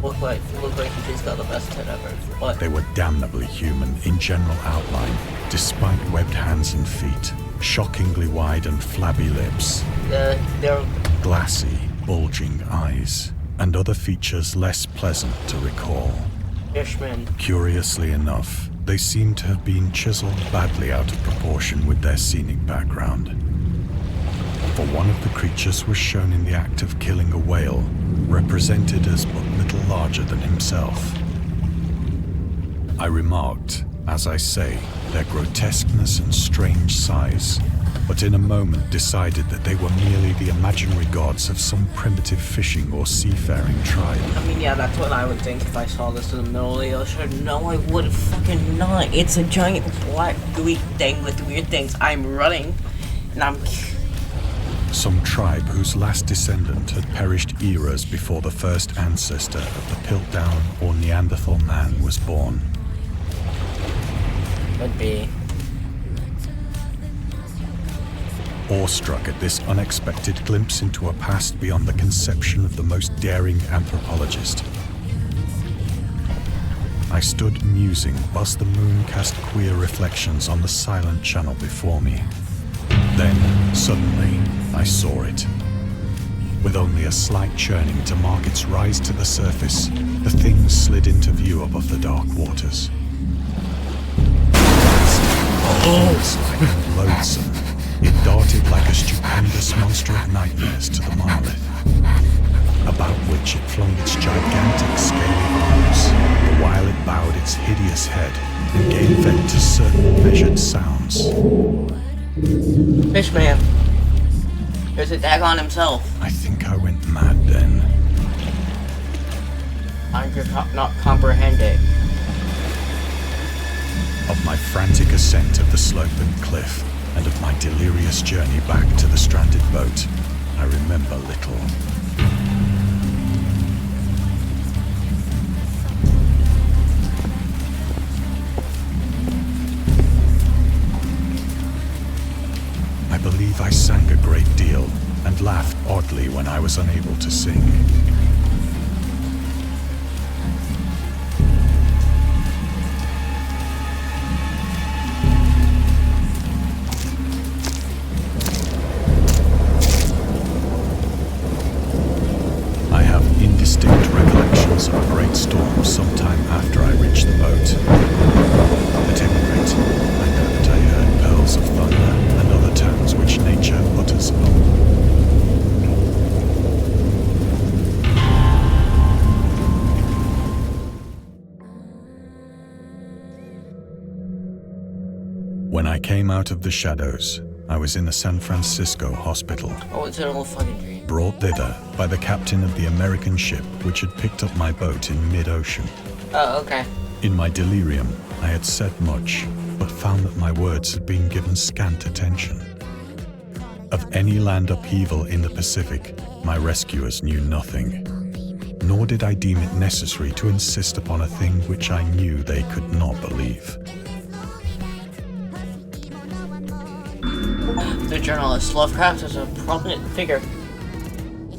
look like he just got the best head ever? What? They were damnably human in general outline, despite webbed hands and feet, shockingly wide and flabby lips, They're... glassy, bulging eyes, and other features less pleasant to recall. Fishmen. Curiously enough, they seem to have been chiseled badly out of proportion with their scenic background. For one of the creatures was shown in the act of killing a whale, represented as but little larger than himself. I remarked, as I say, their grotesqueness and strange size, but in a moment decided that they were merely the imaginary gods of some primitive fishing or seafaring tribe. I mean, yeah, that's what I would think if I saw this in the middle of the ocean. No, I would fucking not. It's a giant black gooey thing with weird things. I'm running, and I'm... Some tribe whose last descendant had perished eras before the first ancestor of the Piltdown or Neanderthal man was born. Could be. Awestruck at this unexpected glimpse into a past beyond the conception of the most daring anthropologist, I stood musing whilst the moon cast queer reflections on the silent channel before me. Then, suddenly, I saw it. With only a slight churning to mark its rise to the surface, the thing slid into view above the dark waters. Like and loathsome, it darted like a stupendous monster of nightmares to the monolith, about which it flung its gigantic scaly arms, the while it bowed its hideous head and gave vent to certain measured sounds. Fishman. There's a dagon himself. I think I went mad then. I could not comprehend it. Of my frantic ascent of the sloping cliff, and of my delirious journey back to the stranded boat, I remember little. believe I sang a great deal and laughed oddly when I was unable to sing. I have indistinct recollections of a great storm sometime after I reached the boat. At any rate, I know that I heard pearls of thunder and other tones which nature utters alone. When I came out of the shadows, I was in a San Francisco hospital. Oh, it's an old fucking dream. Brought thither by the captain of the American ship which had picked up my boat in mid-ocean. Oh, okay. In my delirium, I had said much, but found that my words had been given scant attention. Of any land upheaval in the Pacific, my rescuers knew nothing. Nor did I deem it necessary to insist upon a thing which I knew they could not believe. The journalist Lovecraft is a prominent figure.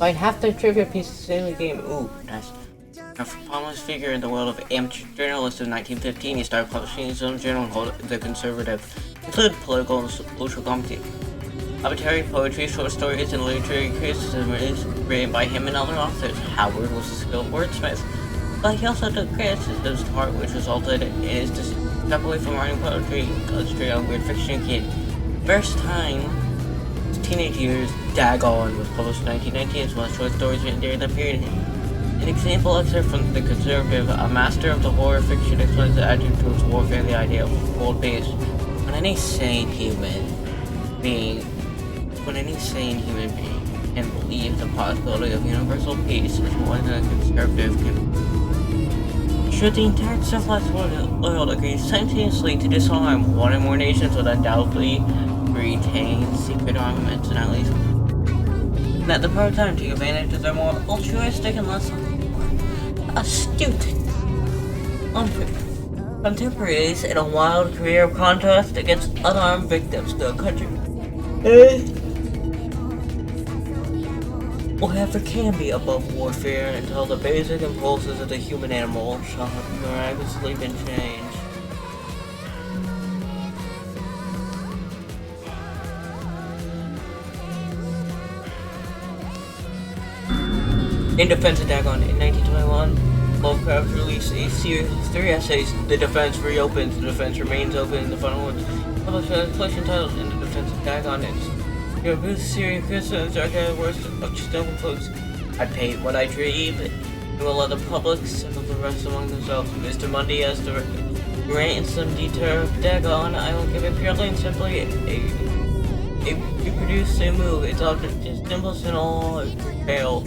Find half the trivia pieces in the game. Ooh, nice. A prominent figure in the world of amateur journalists in 1915, he started publishing his own journal called The Conservative, including political and social commentary, poetry, short stories, and literary criticism written by him and other authors. Howard was a skilled wordsmith, but he also took criticisms to heart, which resulted in his step away from writing poetry and concentrate on weird fiction kid. First time, his teenage years, Dagon was published in 1919 as well as short stories written during that period. An example excerpt from The Conservative, a master of the horror fiction explains the attitude towards warfare and the idea of world peace. When any sane human being can believe the possibility of universal peace is more than a conservative can. Should the entire civilized world agree simultaneously to disarm one or more nations would undoubtedly retain secret armaments and at least at the perfect time to take advantage of their more altruistic and less astute contemporaries in a wild career of contest against unarmed victims. The country whatever can be above warfare until the basic impulses of the human animal shall have miraculously been changed. In Defense of Dagon, in 1921, Lovecraft released a series of 3 essays. The defense reopens, the defense remains open, the final ones published a collection titled In the Defense of Dagon. Your Booth series criticisms are the worst of just double quotes. I paint what I dream, and will let the public settle the rest among themselves. Mr. Mundy has the ransom deter of Dagon. I will give it purely and simply a reproduce a move. Its object is simplest and all fail.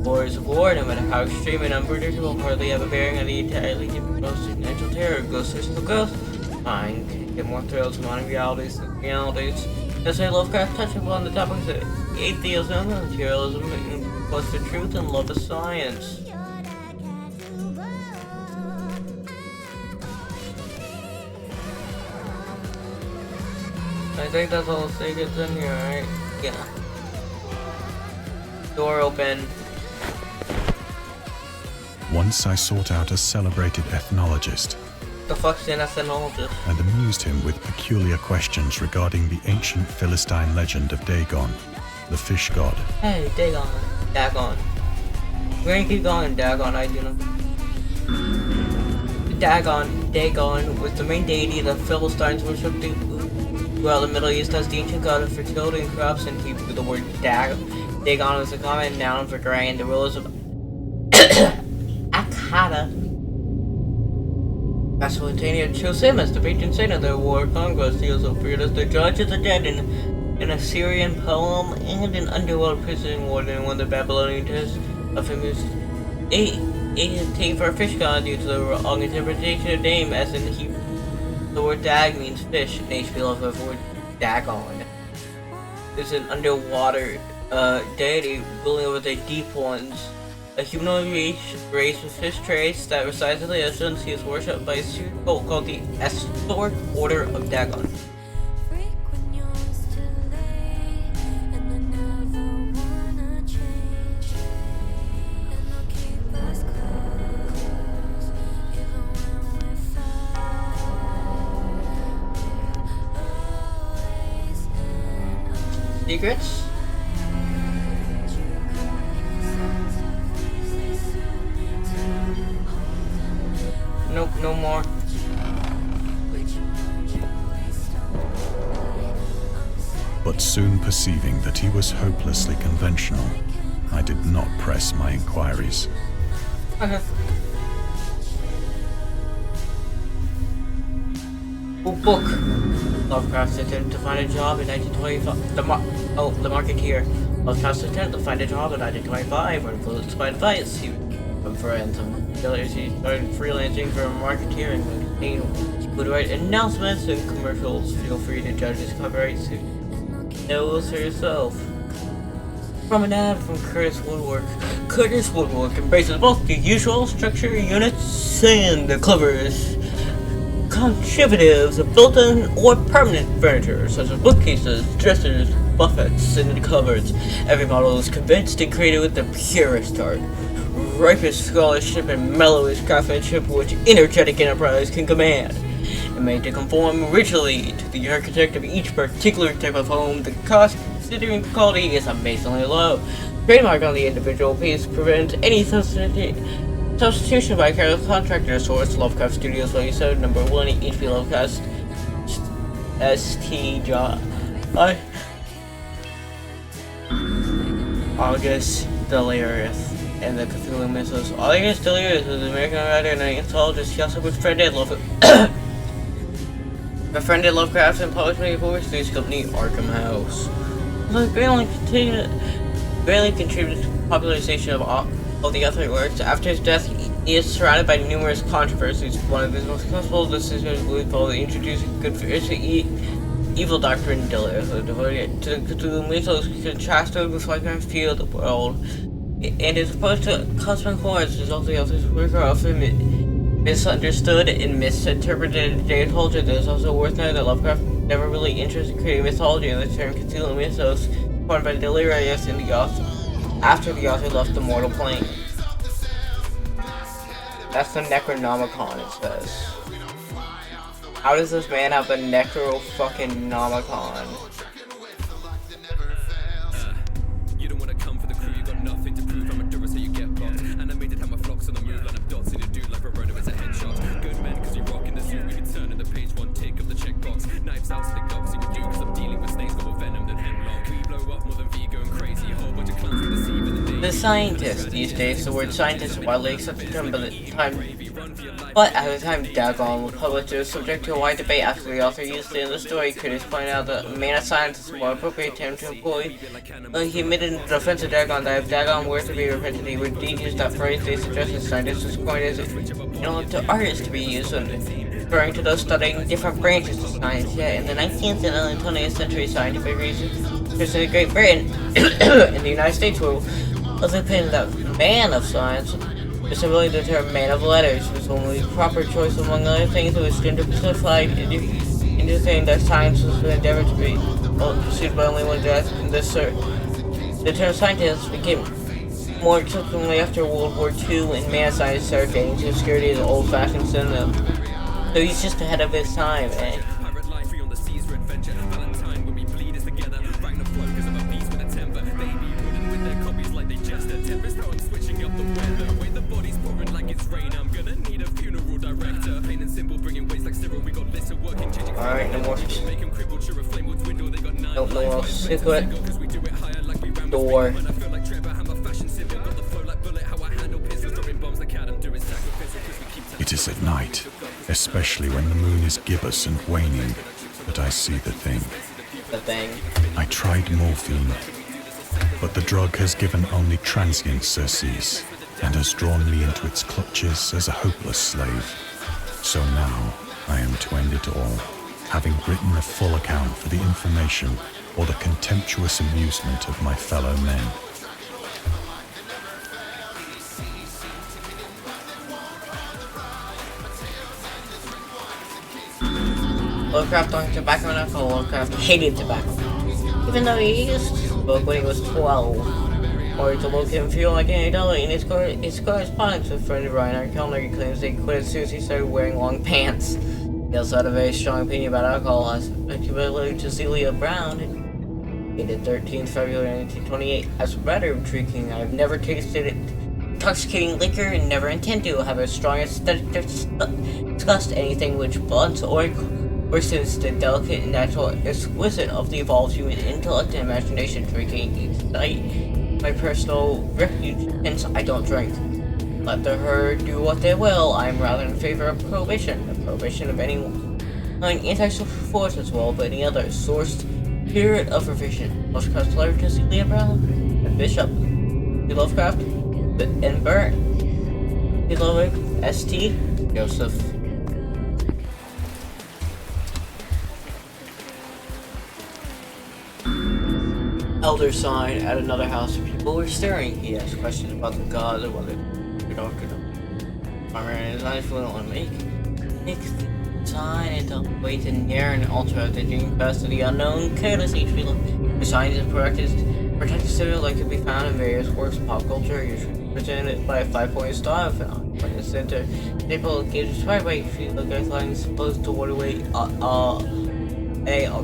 Wars of war, no matter how extreme and unpredictable, hardly have a bearing on the entirely different most supernatural terror. Ghost versus the ghost. Mine can get more thrills from modern realities than realities. As I Lovecraft touched upon the topics of atheism, materialism, plus the truth and love of science. I think that's all the thing gets in here, right? Yeah. Door open. Once I sought out a celebrated ethnologist. The fuck's an ethnologist? And amused him with peculiar questions regarding the ancient Philistine legend of Dagon, the fish god. Hey, Dagon. We're gonna keep going, Dagon, I do know. Dagon was the main deity the Philistines worshipped throughout the Middle East as the ancient god of fertility and crops, and Hebrew the word Dagon is a common noun for dragon. The rulers of Akkad, Mesopotamia chose him as the patron saint of their war conquest. He also appeared as the judge of the dead in an Assyrian poem and an underworld prison warden in one of the Babylonian texts of him is taken for a fish god due to the wrong interpretation of name, as in Hebrew. The word dag means fish, and HP level of the word Dagon is an underwater deity ruling over the deep ones. A humanoid race with fish traits that resides in the oceans. He is worshipped by a secret cult called the Historic Order of Dagon. secrets? Nope, no more. But soon perceiving that he was hopelessly conventional, I did not press my inquiries. Okay. Oh, book. Lovecraft's attempt to find a job in 1925. The Marketeer. Lovecraft's attempt to find a job in 1925 when influenced by advice from friends and dealers. He started freelancing for a marketeering magazine. He would write announcements and commercials. Feel free to judge his copyright suit. Knows for yourself. From an ad from Curtis Woodwork. Curtis Woodwork embraces both the usual structure units and the clever contrivatives of built-in or permanent furniture, such as bookcases, dressers, buffets, and cupboards. Every model is convinced and created with the purest art, ripest scholarship, and mellowest craftsmanship which energetic enterprise can command. And made to conform rigidly to the architect of each particular type of home, the cost, considering the quality, is amazingly low. Trademark on the individual piece prevents any substitution by careless contractor. Source: Lovecraft Studios 27, number 1, HP Lovecraft, St. John. August Delirious and the Cthulhu Mythos. August Delirious is an American writer and anthologist. He also befriended Lovecraft and published many books through his company Arkham House. Barely contributed to the popularization of the author's works. After his death, he is surrounded by numerous controversies. One of his most successful decisions was following introducing good versus evil doctrine, devoted to the Cthulhu Mythos, contrasted with Lovecraft's view of the world, and his approach to cosmic horrors results in the author's work are often misunderstood and misinterpreted in today's culture. It is also worth noting that Lovecraft never really interested in creating mythology, and the term Cthulhu Mythos coined by Delirious in the author after the author left the mortal plane. That's the Necronomicon, it says. How does this man have the Necro-fucking-nomicon? You don't wanna come for the crew, you got nothing to prove. I'm a Dura, so you get bumped. Animated how my flocks on the move, line of dots in a dude like Verona is a headshot. Good men, cause you rock in the suit, we can turn in the page, one tick of the checkbox. Knives out, slick up, so you do, cause I'm dealing with snakes, got more venom than hemlock. We blow up more than Vigo and crazy, a whole bunch of clowns we deceive in the day. The scientist. These days, the word scientist is widely accepted term, but at the time Dagon was published, it was subject to a wide debate after the author used it in the story. Critics pointed out that a man of science is a more appropriate term to employ. He admitted in defense of Dagon that if Dagon were to be repented, he would indeed use that phrase. They suggested scientist was coined as to artists to be used when referring to those studying different branches of science. Yet in the 19th and early 20th century, scientific researchers in Great Britain and the United States were of the opinion that man of science, specifically the term man of letters, was only proper choice. Among other things, it was simplified into saying that science was an endeavor to be pursued by only one death. In this the term scientist became more acceptable after World War II, and man of science started gaining into obscurity as an old-fashioned synonym. So he's just ahead of his time, eh? Alright, no more. Nope, no more secret door. It is at night, especially when the moon is gibbous and waning, that I see the thing. The thing. I tried morphine, but the drug has given only transient surcease and has drawn me into its clutches as a hopeless slave. So now I am to end it all, having written a full account for the information or the contemptuous amusement of my fellow men. Lovecraft liked tobacco enough, and Lovecraft hated tobacco. Even though he used to smoke when he was 12. Or to look him feel like any dollar. In his correspondence with friend Ryan R. Kellner, he claims that he quit as soon as he started wearing long pants. He also had a very strong opinion about alcohol, as particularly to Celia Brown. Dated 13th February 1928. As a matter of drinking, I've never tasted intoxicating liquor and never intend to have a strong aesthetic disgust anything which blunts or worsens the delicate and natural exquisite of the evolved human intellect and imagination. Drinking is my personal refuge, hence I don't drink. Let the herd do what they will. I am rather in favor of prohibition. The prohibition of any anti-social force as well, but any other sourced spirit of revision. Lovecraft's letter to Celia Brown and Bishop. Lovecraft and Bert. Beloved St. Joseph. Elder sign at another house. People were staring. He asked questions about the gods or whether the doctor farmer and his eyes fluent on make the sign and the way to near an altar of the dream past to the unknown. Carelessly, the signs and protected civil that could be found in various works of pop culture, usually presented by a 5-point style film. In the center, people get inspired by the guidelines supposed to waterway all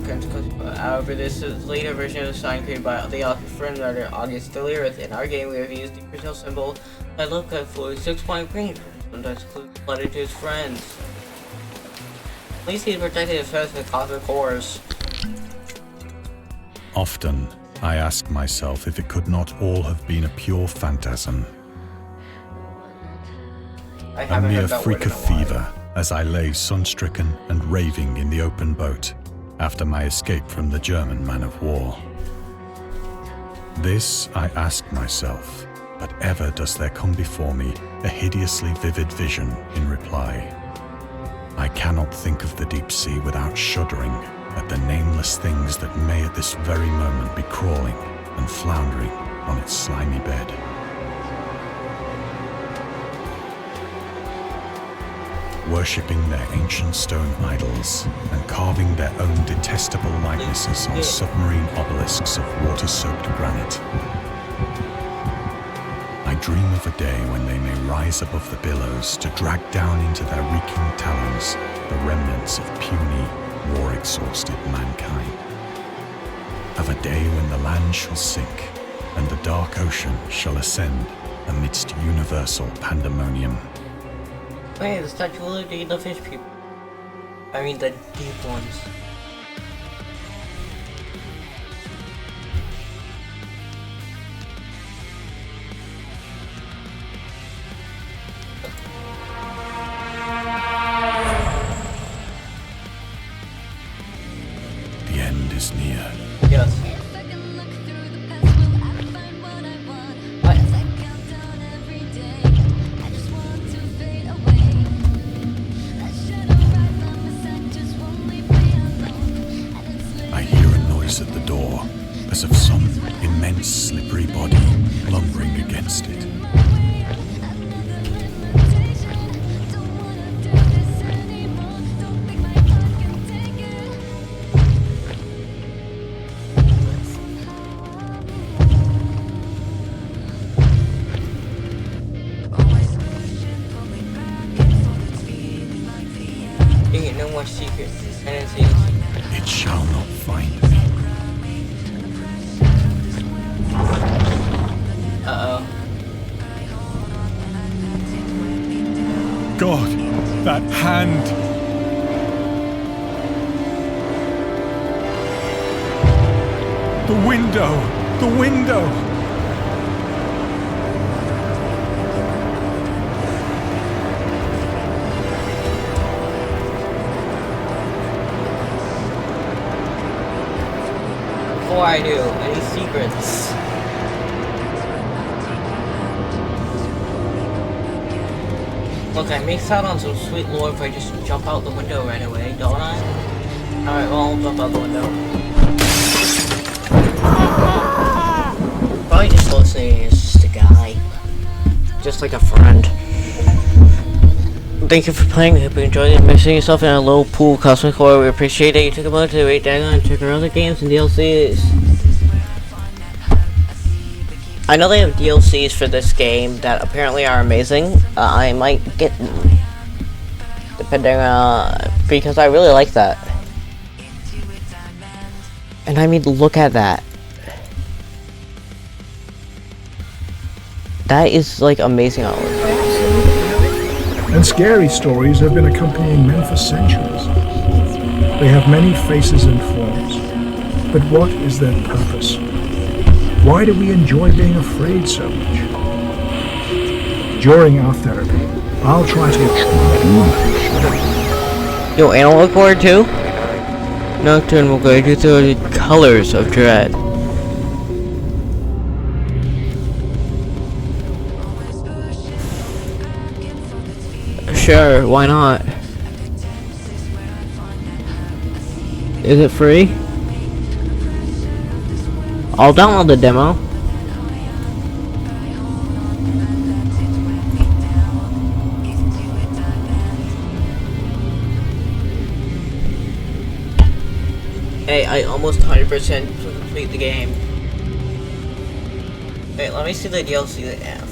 kinds of cosmos. However, this is a later version of the sign created by the friend writer August Delirith. In our game, we have used the original symbol that looked at for 6-point green, sometimes includes a letter to his friends. At least he's protected his friends from the cosmic horrors. Often, I ask myself if it could not all have been a pure phantasm. A mere freak of fever as I lay sun-stricken and raving in the open boat after my escape from the German man-of-war. This I ask myself, but ever does there come before me a hideously vivid vision in reply. I cannot think of the deep sea without shuddering at the nameless things that may at this very moment be crawling and floundering on its slimy bed. Worshipping their ancient stone idols and carving their own detestable likenesses on submarine obelisks of water-soaked granite. I dream of a day when they may rise above the billows to drag down into their reeking talons the remnants of puny, war-exhausted mankind. Of a day when the land shall sink and the dark ocean shall ascend amidst universal pandemonium. Hey, the Statue of Liberty, the fish people. I mean, the deep ones. The end is near. Yes. At the door, as of some immense slippery body lumbering against it. Ain't no more secrets. It shall not find me. Uh-oh. God, that hand! The window! The window! Before I do, any secrets? Look, I missed out on some sweet lore if I just jump out the window right away, don't I? Alright, well, I'll jump out the window. Probably just listening, it's just a guy. Just like a friend. Thank you for playing. I hope you enjoyed it. Immersing yourself in a low pool cosmic horror. We appreciate that you took a moment to rate dagon and check our other games and DLCs. I know they have DLCs for this game that apparently are amazing. I might get them, depending because I really like that. And I mean, look at that. That is like amazing outlook. And scary stories have been accompanying men for centuries. They have many faces and forms. But what is their purpose? Why do we enjoy being afraid so much? During our therapy, I'll try to... Yo, analog chord too? Nocturne will guide you through the colors of dread. Sure, why not? Is it free? I'll download the demo. Hey, I almost 100% complete the game. Wait, let me see the DLC they have.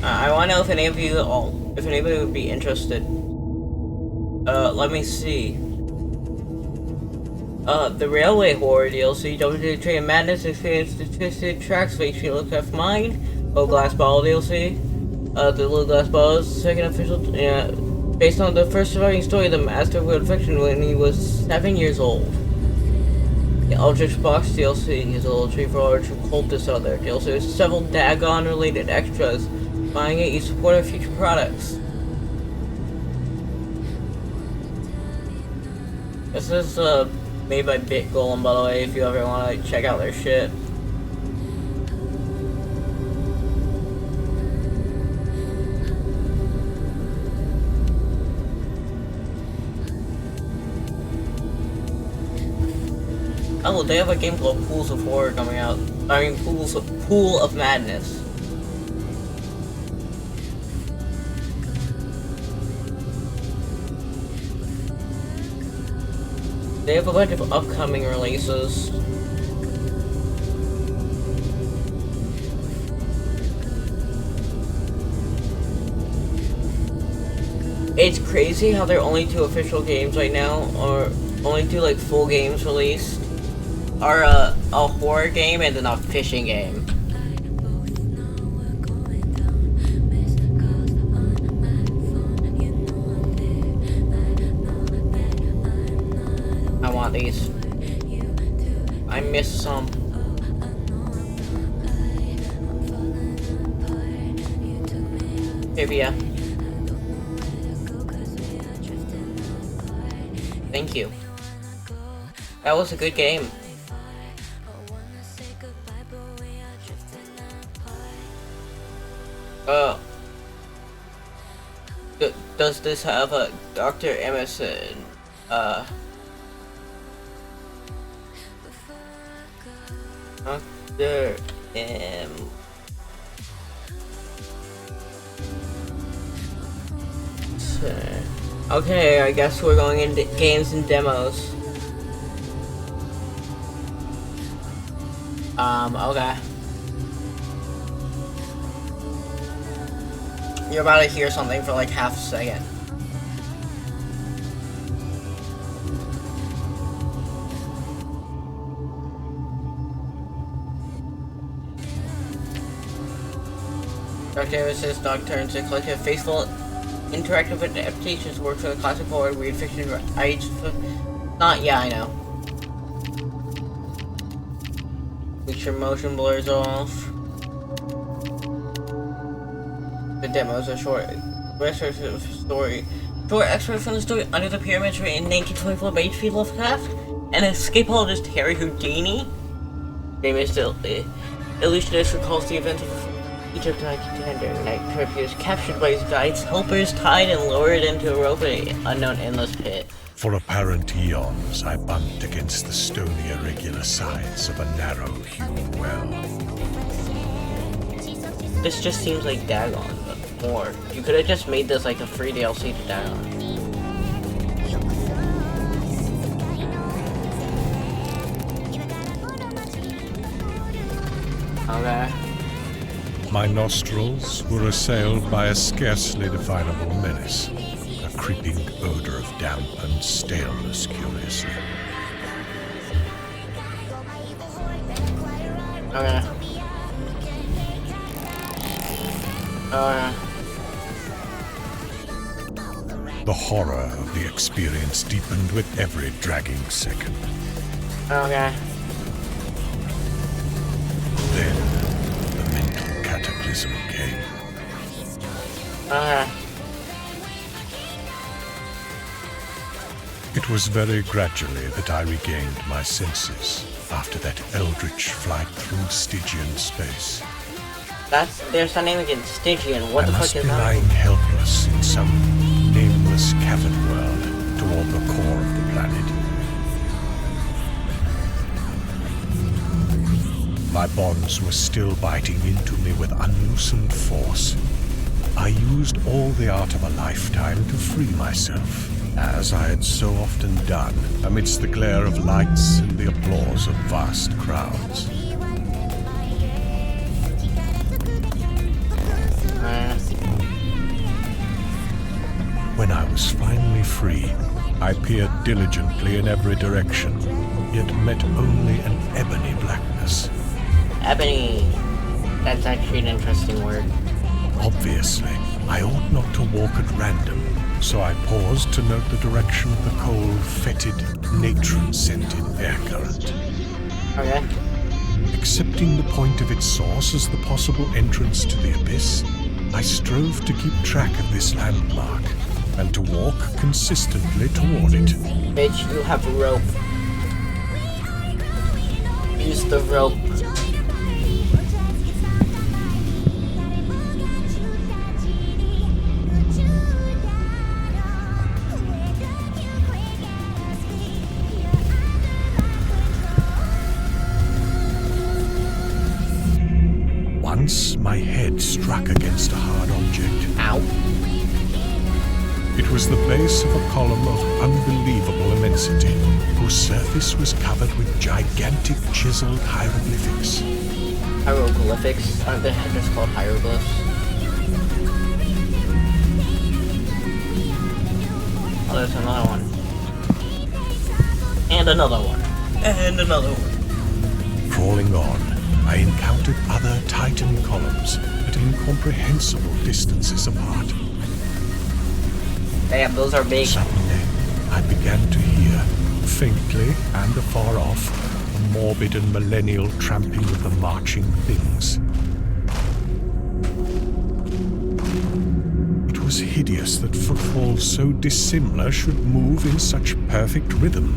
I want to know if any of you if anybody would be interested. Let me see. The Railway Horror DLC, WWE Train Madness, Experience the Twisted Tracks, Fake Look F Mine, Little Glass Ball DLC. The Little Glass Ball is the second official, based on the first surviving story of the Master of Weird Fiction when he was 7 years old. The Eldritch Box DLC is a little treat for our true cultists out there. DLC has several dagon related extras. Buying it, you support our future products. This is made by Bit Golem, by the way, if you ever want to check out their shit. Oh, they have a game called Pools of Horror coming out. I mean, Pool of Madness. They have a bunch of upcoming releases. It's crazy how there are only 2 official games right now, or only 2 like full games released. Are a horror game and then a fishing game. I want these. I missed some. Maybe yeah. Thank you. That was a good game. Does this have a Dr. Emerson? Dr. M. Okay, I guess we're going into games and demos. Okay. You're about to hear something for like half a second. Dr. Emerson's Nocturnes, a collection of faithful interactive adaptations work for the classic horror, weird fiction, yeah, I know. Make sure motion blurs off. The demos are short. Excerpts of story. Short excerpts from the story Under the Pyramids written in 1924 by H.P. Lovecraft. And escapologist Harry Houdini, famous illusionist, recalls the events of Egypt 1910 night trip. He was captured by his guides, helpers, tied and lowered into a rope in an unknown endless pit. For apparent eons, I bumped against the stony irregular sides of a narrow-hewn well. This just seems like Dagon, but more. You could have just made this like a free DLC to Dagon. Okay. My nostrils were assailed by a scarcely definable menace, a creeping odor of damp and staleness, curiously. Okay. The horror of the experience deepened with every dragging second. Okay. Then, the mental cataclysm came. Okay. It was very gradually that I regained my senses after that eldritch flight through Stygian space. There's a name again, Stygian. What I the must fuck be is that? lying helpless in some nameless cavern world toward the core of the planet. My bonds were still biting into me with unloosened force. I used all the art of a lifetime to free myself, as I had so often done amidst the glare of lights and the applause of vast crowds. When I was finally free, I peered diligently in every direction, yet met only an ebony blackness. Ebony. That's actually an interesting word. Obviously, I ought not to walk at random, so I paused to note the direction of the cold, fetid, natron-scented air current. Okay. Accepting the point of its source as the possible entrance to the abyss, I strove to keep track of this landmark and to walk consistently toward it. Bitch, you have a rope. Use the rope. Once my head struck against a hard object. Ow. It was the base of a column of unbelievable immensity, whose surface was covered with gigantic chiseled hieroglyphics. Hieroglyphics? Aren't they just called hieroglyphs? Oh, there's another one. And another one. And another one. Crawling on, I encountered other Titan columns at incomprehensible distances apart. Damn, those are big. Suddenly, I began to hear, faintly and afar off, a morbid and millennial tramping of the marching things. It was hideous that footfalls so dissimilar should move in such perfect rhythm.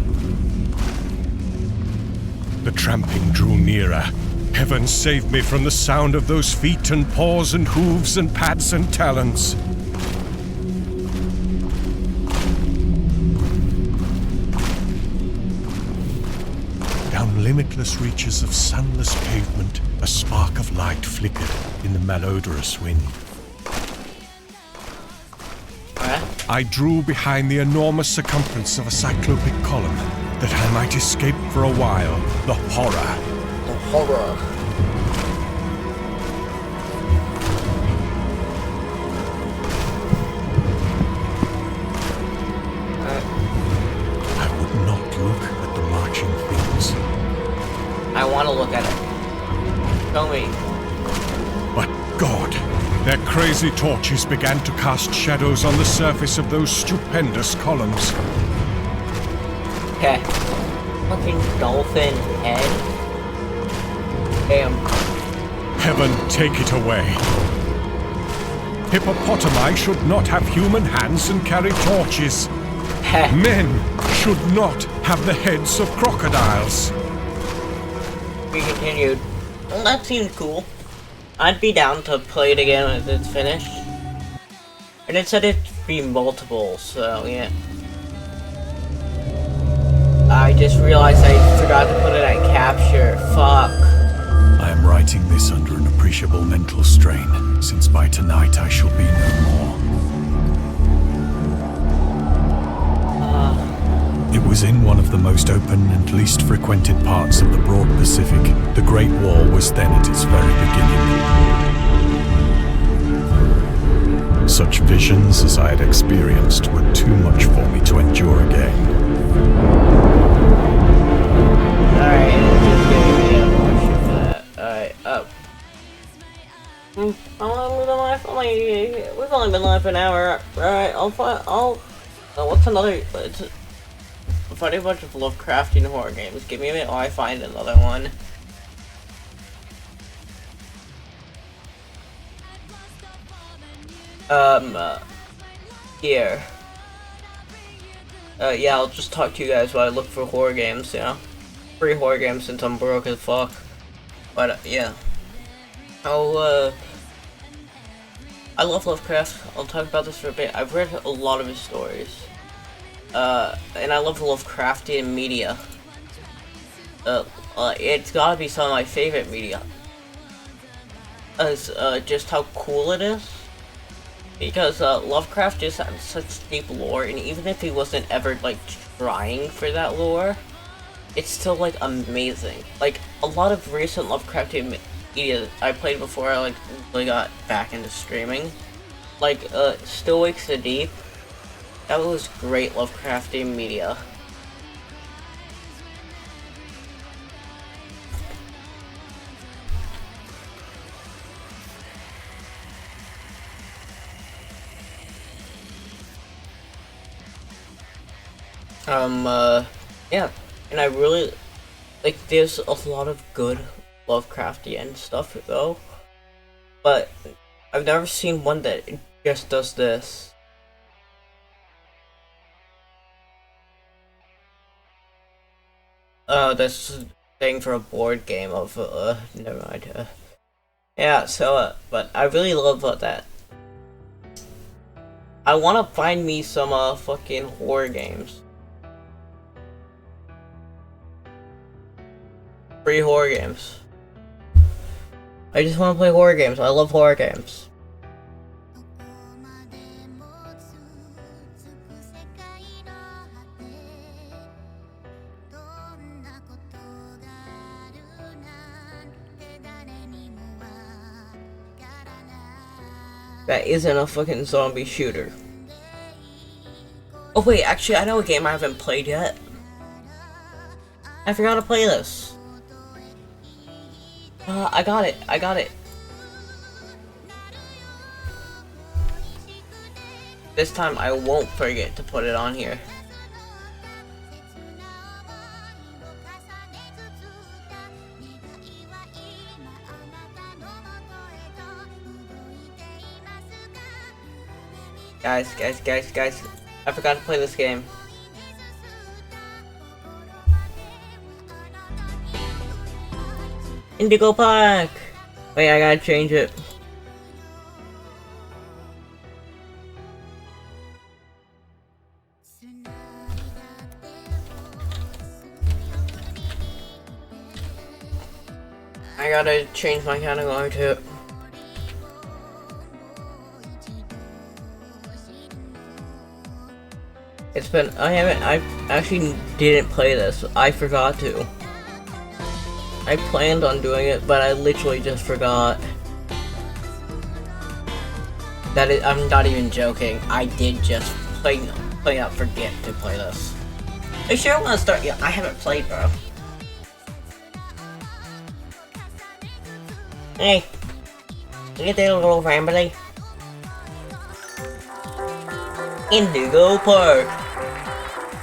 The tramping drew nearer. Heaven save me from the sound of those feet and paws and hooves and pads and talons. Down limitless reaches of sunless pavement, a spark of light flickered in the malodorous wind. I drew behind the enormous circumference of a cyclopic column, that I might escape for a while the horror. The horror. I would not look at the marching things. I want to look at it. Show me. But God, their crazy torches began to cast shadows on the surface of those stupendous columns. Okay. Fucking dolphin head. Damn. Heaven take it away. Hippopotami should not have human hands and carry torches. Heh. Men should not have the heads of crocodiles. We continued. Well, that seemed cool. I'd be down to play it again when it's finished. And it said it'd be multiple, so yeah. I just realized I forgot to put it at capture. Fuck. I am writing this under an appreciable mental strain, since by tonight I shall be no more. It was in one of the most open and least frequented parts of the broad Pacific. The Great War was then at its very beginning. Such visions as I had experienced were too much for me to endure again. Alright, just giving me a more shit for that. Alright, up. How long was my been live for an hour. Right, I'll find. What's another? I'm finding a bunch of Lovecraftian horror games. Give me a minute while I find another one. Here. Yeah, I'll just talk to you guys while I look for horror games, you know? Free horror games since I'm broke as fuck. But, yeah. I love Lovecraft. I'll talk about this for a bit. I've read a lot of his stories. And I love Lovecraftian media. It's gotta be some of my favorite media. Just how cool it is. Because Lovecraft just had such deep lore, and even if he wasn't ever like trying for that lore, it's still like amazing. Like a lot of recent Lovecraftian media I played before I like really got back into streaming, like Still Wakes the Deep. That was great Lovecraftian media. Yeah, and I really, like, there's a lot of good Lovecraftian stuff, though, but I've never seen one that just does this. This thing for a board game of, never mind, yeah, so, but I really love that. I wanna find me some, fucking horror games. Free horror games. I just want to play horror games. I love horror games. That isn't a fucking zombie shooter. Oh wait, actually I know a game I haven't played yet. I forgot to play this. I got it. This time I won't forget to put it on here. Guys, I forgot to play this game. Indigo Park! Wait, I gotta change it. I gotta change my category to... It's been... I actually didn't play this. I forgot to. I planned on doing it, but I literally just forgot. I'm not even joking. I did just plain out forget to play this. Are you sure I want to start? Yeah, I haven't played, bro. Hey, you there, little family? Indigo Park.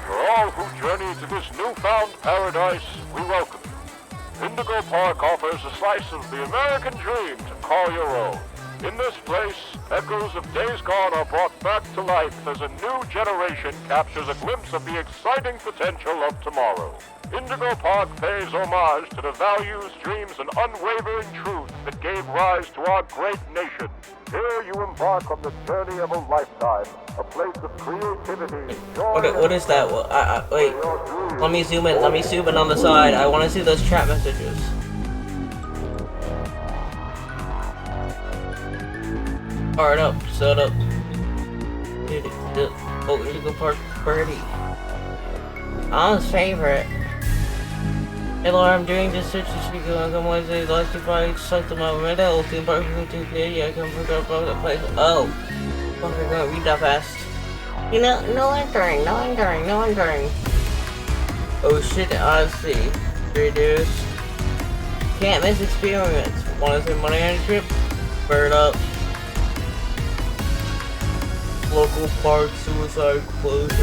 For all who journey to this newfound paradise, we welcome. Indigo Park offers a slice of the American dream to call your own. In this place, echoes of days gone are brought back to life as a new generation captures a glimpse of the exciting potential of tomorrow. Indigo Park pays homage to the values, dreams, and unwavering truth that gave rise to our great nation. Here you embark on the journey of a lifetime, a place of creativity, joy. What is that? Wait, let me zoom in on the side. I want to see those chat messages. Alright up, set up. Oh, Indigo Park Birdie. Anna's favorite. Hello, I'm doing this search to speak on some Wednesday. Last week I sucked them out. Remember that old theme park from 2K? I can forget about that place. Oh. Okay, I'm gonna read that fast. You know, no entering. Oh shit, I see. Reduce. Can't miss experience. Wanna save money on a trip? Bird up. Local park suicide closure.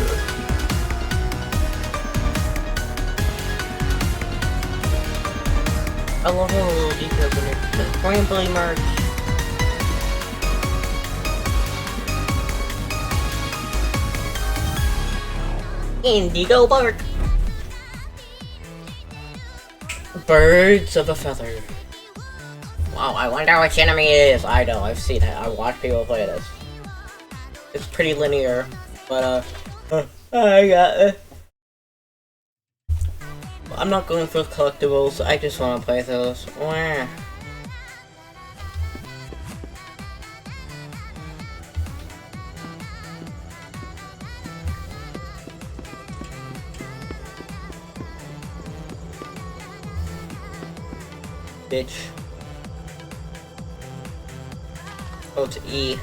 I love all the little details in here. Rambly merch. Indigo bark. Birds of a feather. Wow, I wonder which enemy it is. I know, I've seen it. I watch people play this. It's pretty linear, but I got it. I'm not going for collectibles. I just want to play those. Wah. Bitch. Oh, it's E.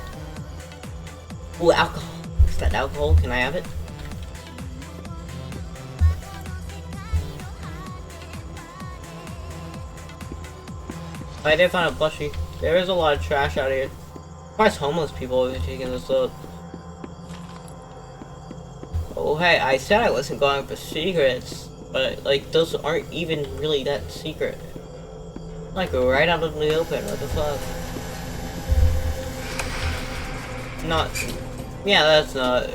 Ooh, alcohol. Is that alcohol? Can I have it? I did find a plushie. There is a lot of trash out here. Why is homeless people taking this up? Oh hey, I said I wasn't going for secrets, but like those aren't even really that secret. Like right out in the open, what the fuck? Not, yeah, that's not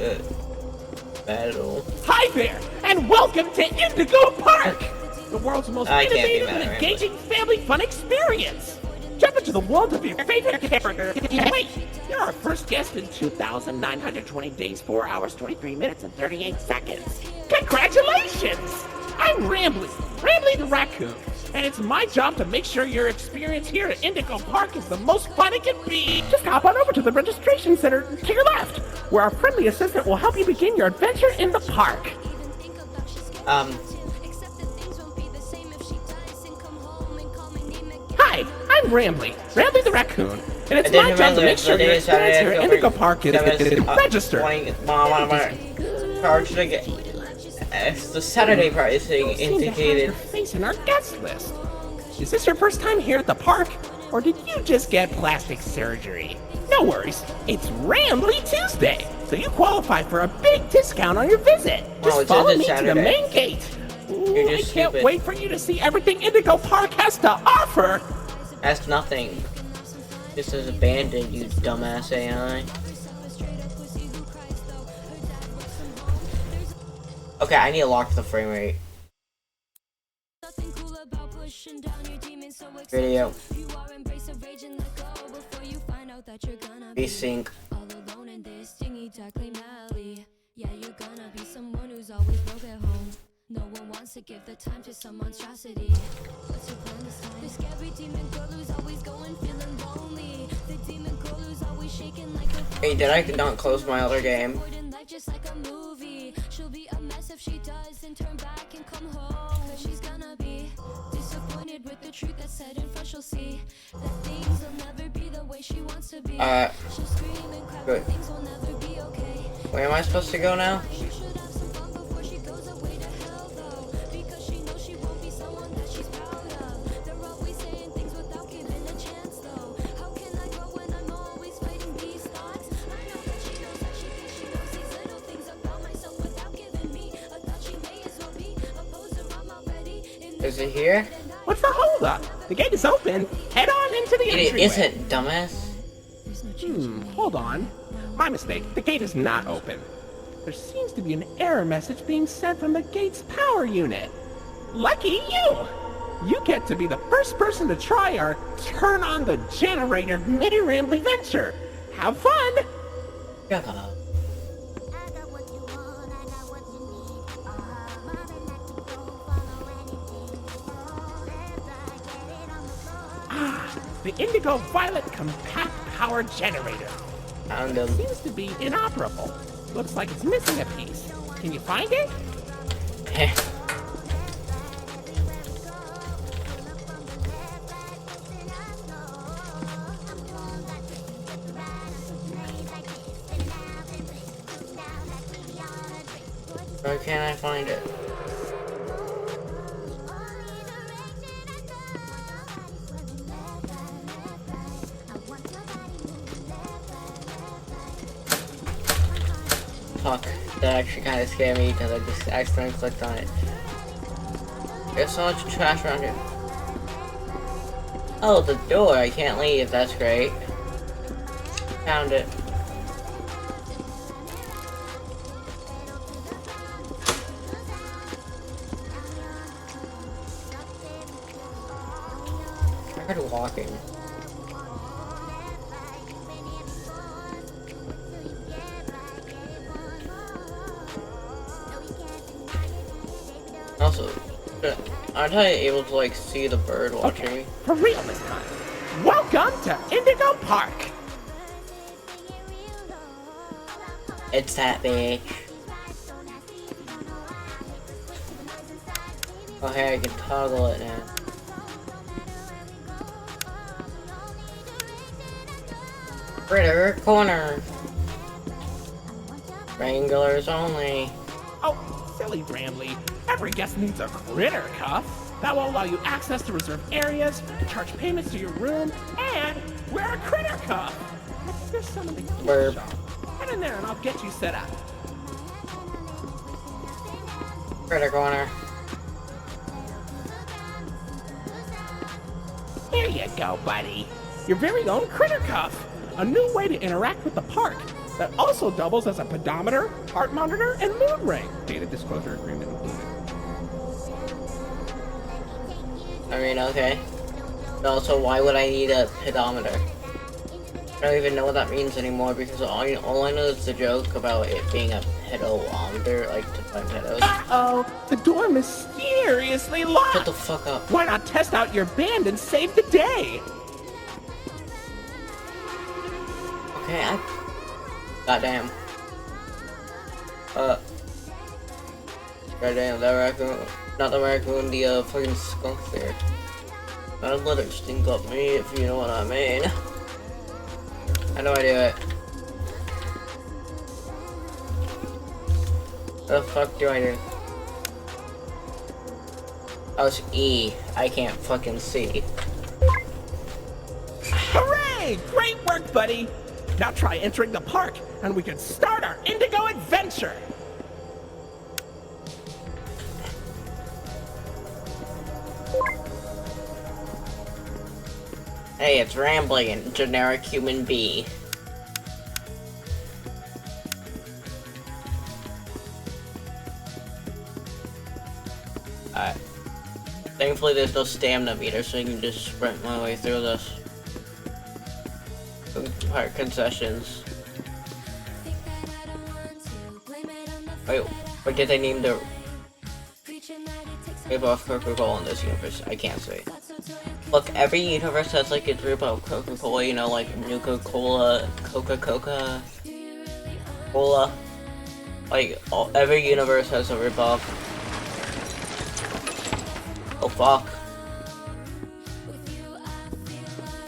bad at all. Hi there, and welcome to Indigo Park! The world's most innovative and engaging family fun experience! Jump into the world of your favorite character. Wait, you're our first guest in 2,920 days, 4 hours, 23 minutes, and 38 seconds. Congratulations! I'm Rambly the raccoon, and it's my job to make sure your experience here at Indigo Park is the most fun it can be. Just hop on over to the registration center to your left, where our friendly assistant will help you begin your adventure in the park. Hi, I'm Rambly the raccoon, and it's my job to make sure your experience here at Indigo Park is registered. Charge to get. It's the Saturday pricing indicated. Your face in our guest list. Is this your first time here at the park, or did you just get plastic surgery? No worries, it's Rambly Tuesday, so you qualify for a big discount on your visit. Just follow me to the main gate. Ooh, I can't wait for you to see everything Indigo Park has to offer. That's nothing. This is abandoned, you dumbass AI. Okay, I need to lock the frame rate. Video. Async. Yeah, you're gonna be someone who's always broke at home. No one wants to give the time to some monstrosity. What's your plan this time? The scary demon girl who's always going feeling lonely. The demon girl who's always shaking like a Hey, did I not close my other game? just like a movie. She'll be a mess if she does and turn back and come home. Cause she's gonna be disappointed with the truth that's said in front. She'll see that things will never be the way she wants to be. She'll scream and cry, but things will never be okay. Where am I supposed to go now? She should have some fun before she goes away to hell though. Because she knows she won't be someone that she's proud of. They're always saying things without giving a chance though. How can I grow when I'm always fighting these thoughts? I know that she knows that she thinks she knows these little things about myself without giving me a thought. She may as well be a poser. I'm already in. Is it here? What's the holdup? The gate is open. Head on into the entryway. It isn't, dumbass. Hold on. My mistake. The gate is not open. There seems to be an error message being sent from the gate's power unit. Lucky you! You get to be the first person to try our turn on the generator mini Rambly venture. Have fun! Shut up. The Indigo Violet Compact Power Generator. Found him. Seems to be inoperable. Looks like it's missing a piece. Can you find it? Heh. Where can I find it? fuck. That actually kind of scared me because I just accidentally clicked on it. There's so much trash around here. Oh, the door. I can't leave. That's great. Found it. I heard walking. Also, aren't I able to like see the bird watching me? Okay, for real this time. Welcome to Indigo Park. It's that bitch. Oh hey, I can toggle it now. Critter corner. Wranglers only. Oh, silly Bramley. Every guest needs a critter cuff. That will allow you access to reserved areas, charge payments to your room, and wear a critter cuff. There's some in the Burp. shop. Head in there and I'll get you set up. Critter corner. Here you go, buddy. Your very own critter cuff. A new way to interact with the park that also doubles as a pedometer, heart monitor, and mood ring. Data disclosure agreement included. I mean, okay. Also, why would I need a pedometer? I don't even know what that means anymore because all I know is the joke about it being a pedometer, like to find pedos. Uh-oh, the door mysteriously locked. Shut the fuck up. Why not test out your band and save the day? Okay, goddamn. Goddamn, that raccoon. Not the raccoon, the fucking skunk there. I'd let it stink up me if you know what I mean. How do I do it? What the fuck do I do? Oh, it's E. I can't fucking see. Hooray! Great work, buddy! Now try entering the park, and we can start our Indigo adventure! Hey, it's Rambling, generic human bee. Alright. Thankfully there's no stamina meter, so I can just sprint my way through this. Park concessions. Wait, what did they name the rip-off Coca-Cola in this universe? I can't say. Look, every universe has like its rip-off Coca-Cola, you know, like Nuka-Cola, Coca-Cola, Cola. Like, every universe has a rip-off. Oh fuck.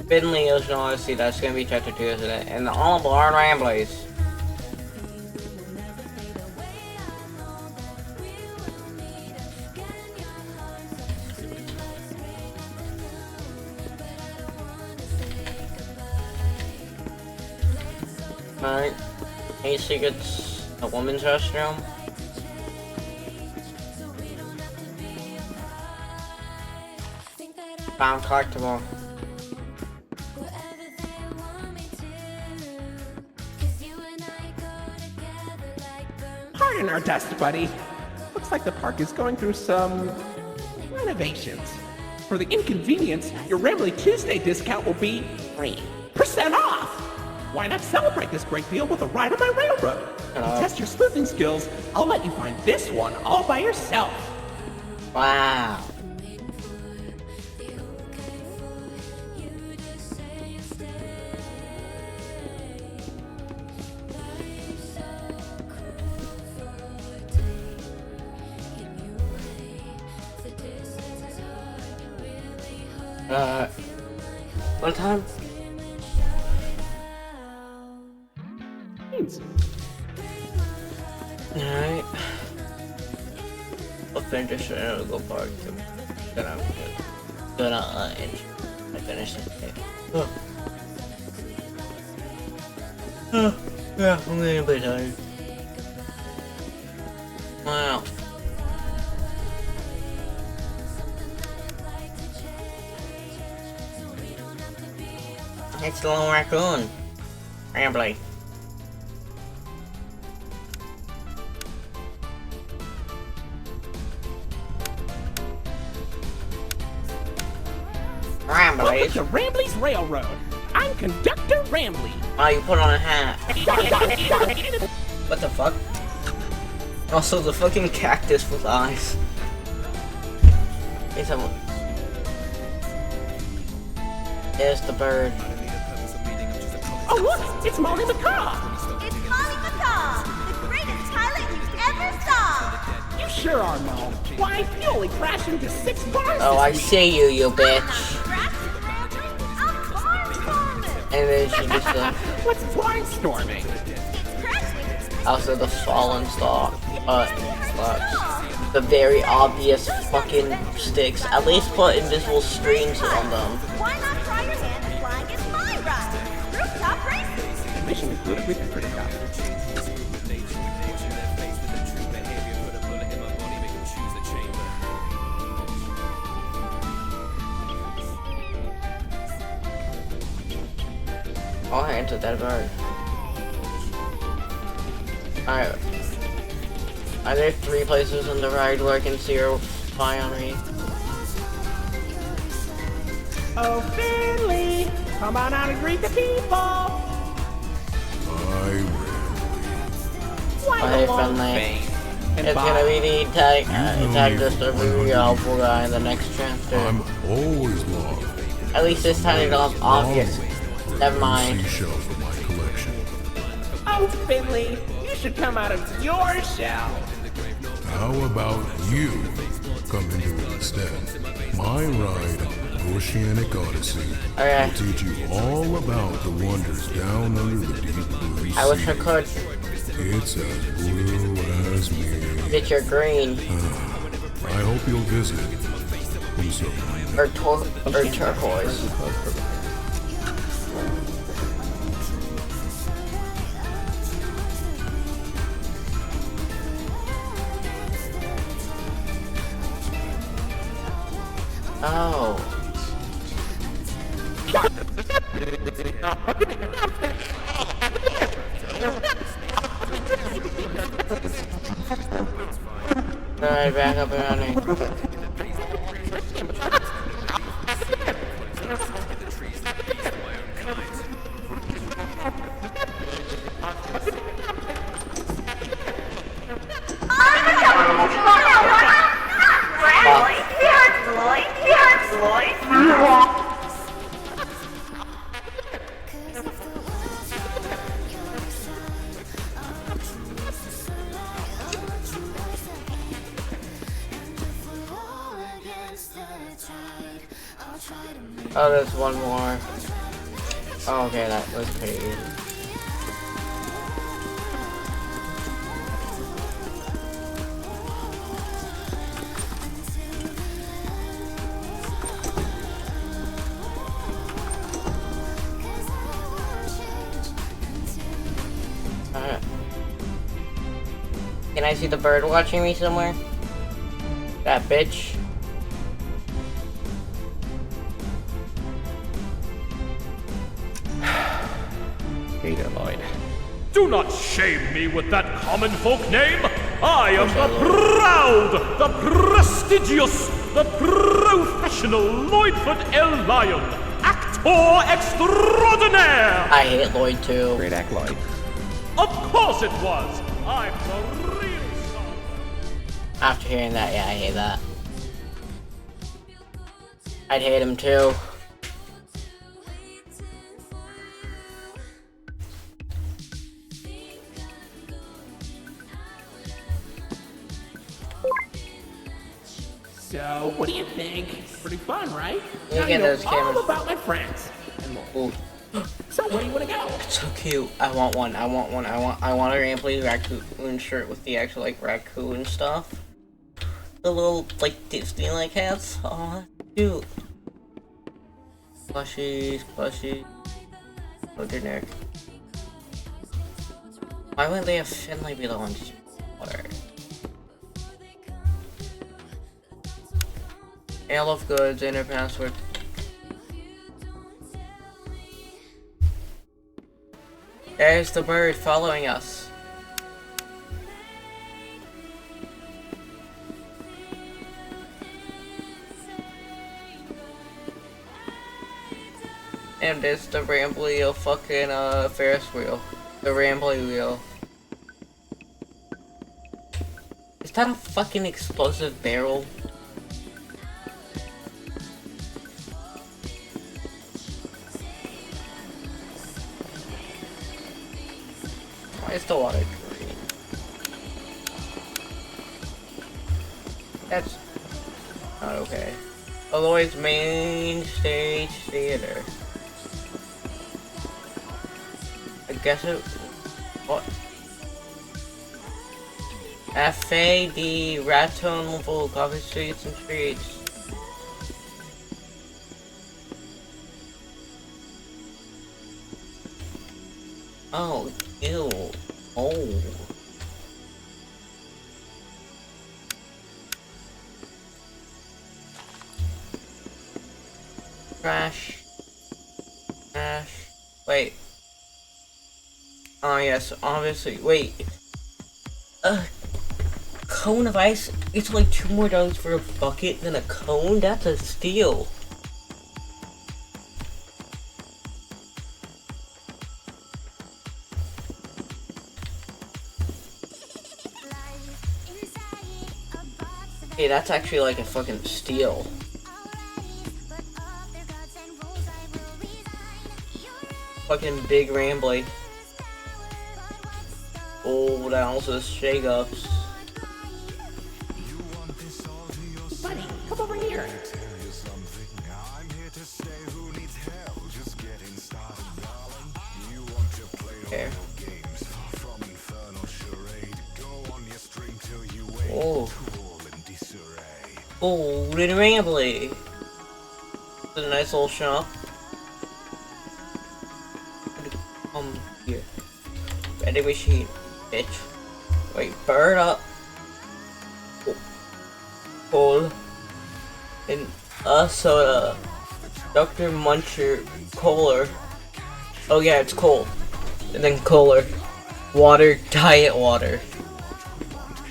Finley Ocean Odyssey, that's gonna be chapter 2, isn't it? And the All Barn Ramblers. Alright. 8 secrets, a woman's restroom. Found collectible. Pardon our dust, buddy. Looks like the park is going through some renovations. For the inconvenience, your Rambly Tuesday discount will be 3% off. Why not celebrate this great deal with a ride on my railroad? To test your sleuthing skills, I'll let you find this one all by yourself. Wow. What time? Alright. I'll finish it and I'll go park. Then I'm gonna I finished it. Yeah, I'm getting a bit tired. Wow. It's the little raccoon. Rambly. Welcome to Rambley's Railroad. I'm Conductor Rambley. Oh, you put on a hat. What the fuck? Also, the fucking cactus with eyes. Hey, someone. There's the bird. Oh look, it's Molly McCaw. It's Molly McCaw, the greatest pilot you ever saw. You sure are, Mo. Why, you only crashed into 6 bars. Oh, I see you, you bitch. And then she just What's barnstorming? also the fallen star. The very obvious fucking sticks. At least put invisible screens on them. Why not try your hand at flying in my ride? Rooftop racing. Mission included with the pretty cop. I'll hand to that bird. Alright. Are there 3 places in the ride where I can see her fly on me? Oh, Finley, come on out and greet the people. Why Hey, the long Finley. face? And It's gonna be the tag, just a really you're helpful guy in the next chapter. I'm always long. At least this time it's not obvious. Never mind. Seashells of my collection. Oh, Finley, you should come out of your shell. How about you come into it instead? My ride, Oceanic Odyssey, Okay. will teach you all about the wonders down under the deep blue sea. I wish I could. It's as blue as me. Get your green. I hope you'll visit. Or turquoise. Oh. Alright, back up and running. Oh, there's one more. Oh, okay, that was pretty easy. Can I see the bird watching me somewhere? That bitch. Here you go, Lloyd. Do not shame me with that common folk name. I am the proud, the prestigious, the professional Lloydford L. Lion, actor extraordinaire. I hate Lloyd too. Great act, Lloyd. Of course it was. I'm the real star. After hearing that, yeah, I hate that. I'd hate him too. So, what do you think? Pretty fun, right? You Now get you know those cameras. all about my friends. And more. Ooh, So, where do you want to go? so cute. I want one. I want one. I want a Rampley raccoon shirt with the actual like raccoon stuff. The little like Disney-like hats. Oh, that's cute. Plushies, plushies. Oh, generic. Why wouldn't they have Finley be the ones? Whatever. Ale of goods, enter password. There's the bird following us. And there's the rambly fucking Ferris wheel. The rambly wheel. Is that a fucking explosive barrel? Why is the water green? That's not okay. Otherwise, main stage theater. I guess it. What? Café de Raton full coffee streets and streets. Oh, ew. Oh. Trash. Trash. Wait. Oh yes, obviously. Wait. Cone of ice? It's like $2 more for a bucket than a cone? That's a steal. Hey, that's actually like a fucking steal. Fucking big rambly. Old ounces, shake ups. Buddy, come over here. Okay. Oh. Old and rambly. It's a nice little shop. Here. Vending machine, bitch. Wait, bird up. Coal. And a soda. Dr. Muncher. Kohler. Oh yeah, it's coal. And then Kohler. Water, diet water.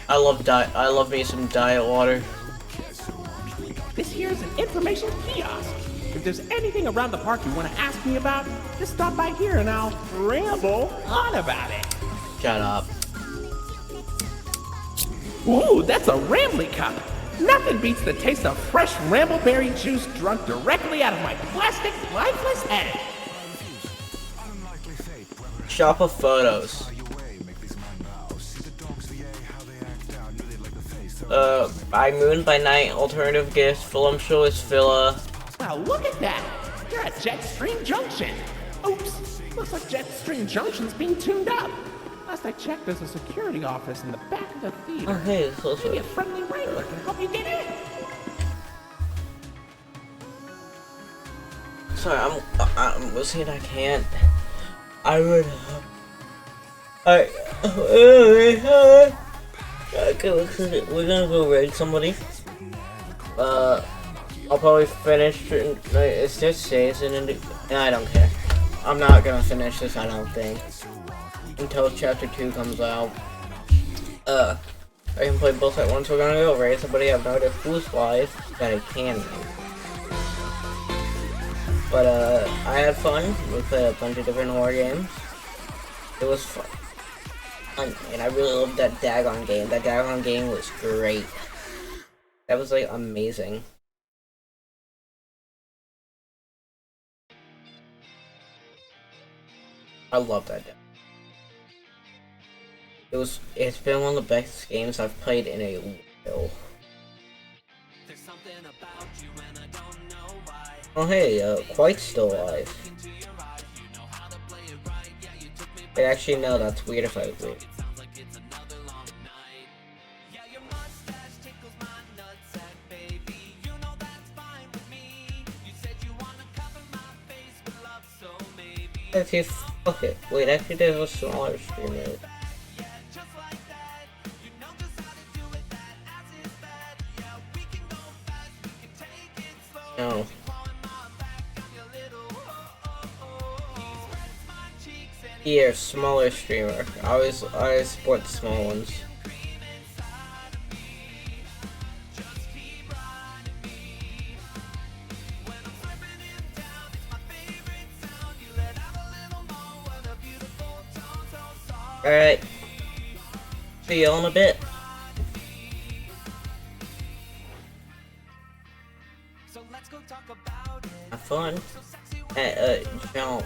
I love me some diet water. This here's an information kiosk. If there's anything around the park you want to ask me about, just stop by here and I'll ramble on about it. Shut up. Ooh, that's a Rambly cup. Nothing beats the taste of fresh Rambleberry juice drunk directly out of my plastic, lifeless head. Shop of photos. By moon, by night, alternative gifts, voluptuous villa. Wow, look at that! You're at Jetstream Junction! Oops! Looks like Jetstream Junction's being tuned up! Last I checked, there's a security office in the back of the theater. Oh hey, it's close. Maybe a friendly wrangler can help you get in! Sorry, I'm listening, I can't. I would... Okay, we're gonna go raid somebody. I'll probably finish. It's just says and I don't care. I'm not gonna finish this. I don't think until chapter 2 comes out. I can play both at once. We're gonna go raid somebody. I have no idea who's live that I can raid. But I had fun. We played a bunch of different horror games. It was fun. And I really loved that Dagon game. That Dagon game was great. That was like amazing. I love that. It's been one of the best games I've played in a while. Oh hey, Quite's still alive. Wait, actually no, that's weird if I wait. Okay, fuck it. Wait, actually there's a smaller streamer. No. Here, smaller streamer. I always support the small ones. Alright. See you in a bit. Have fun. Jump.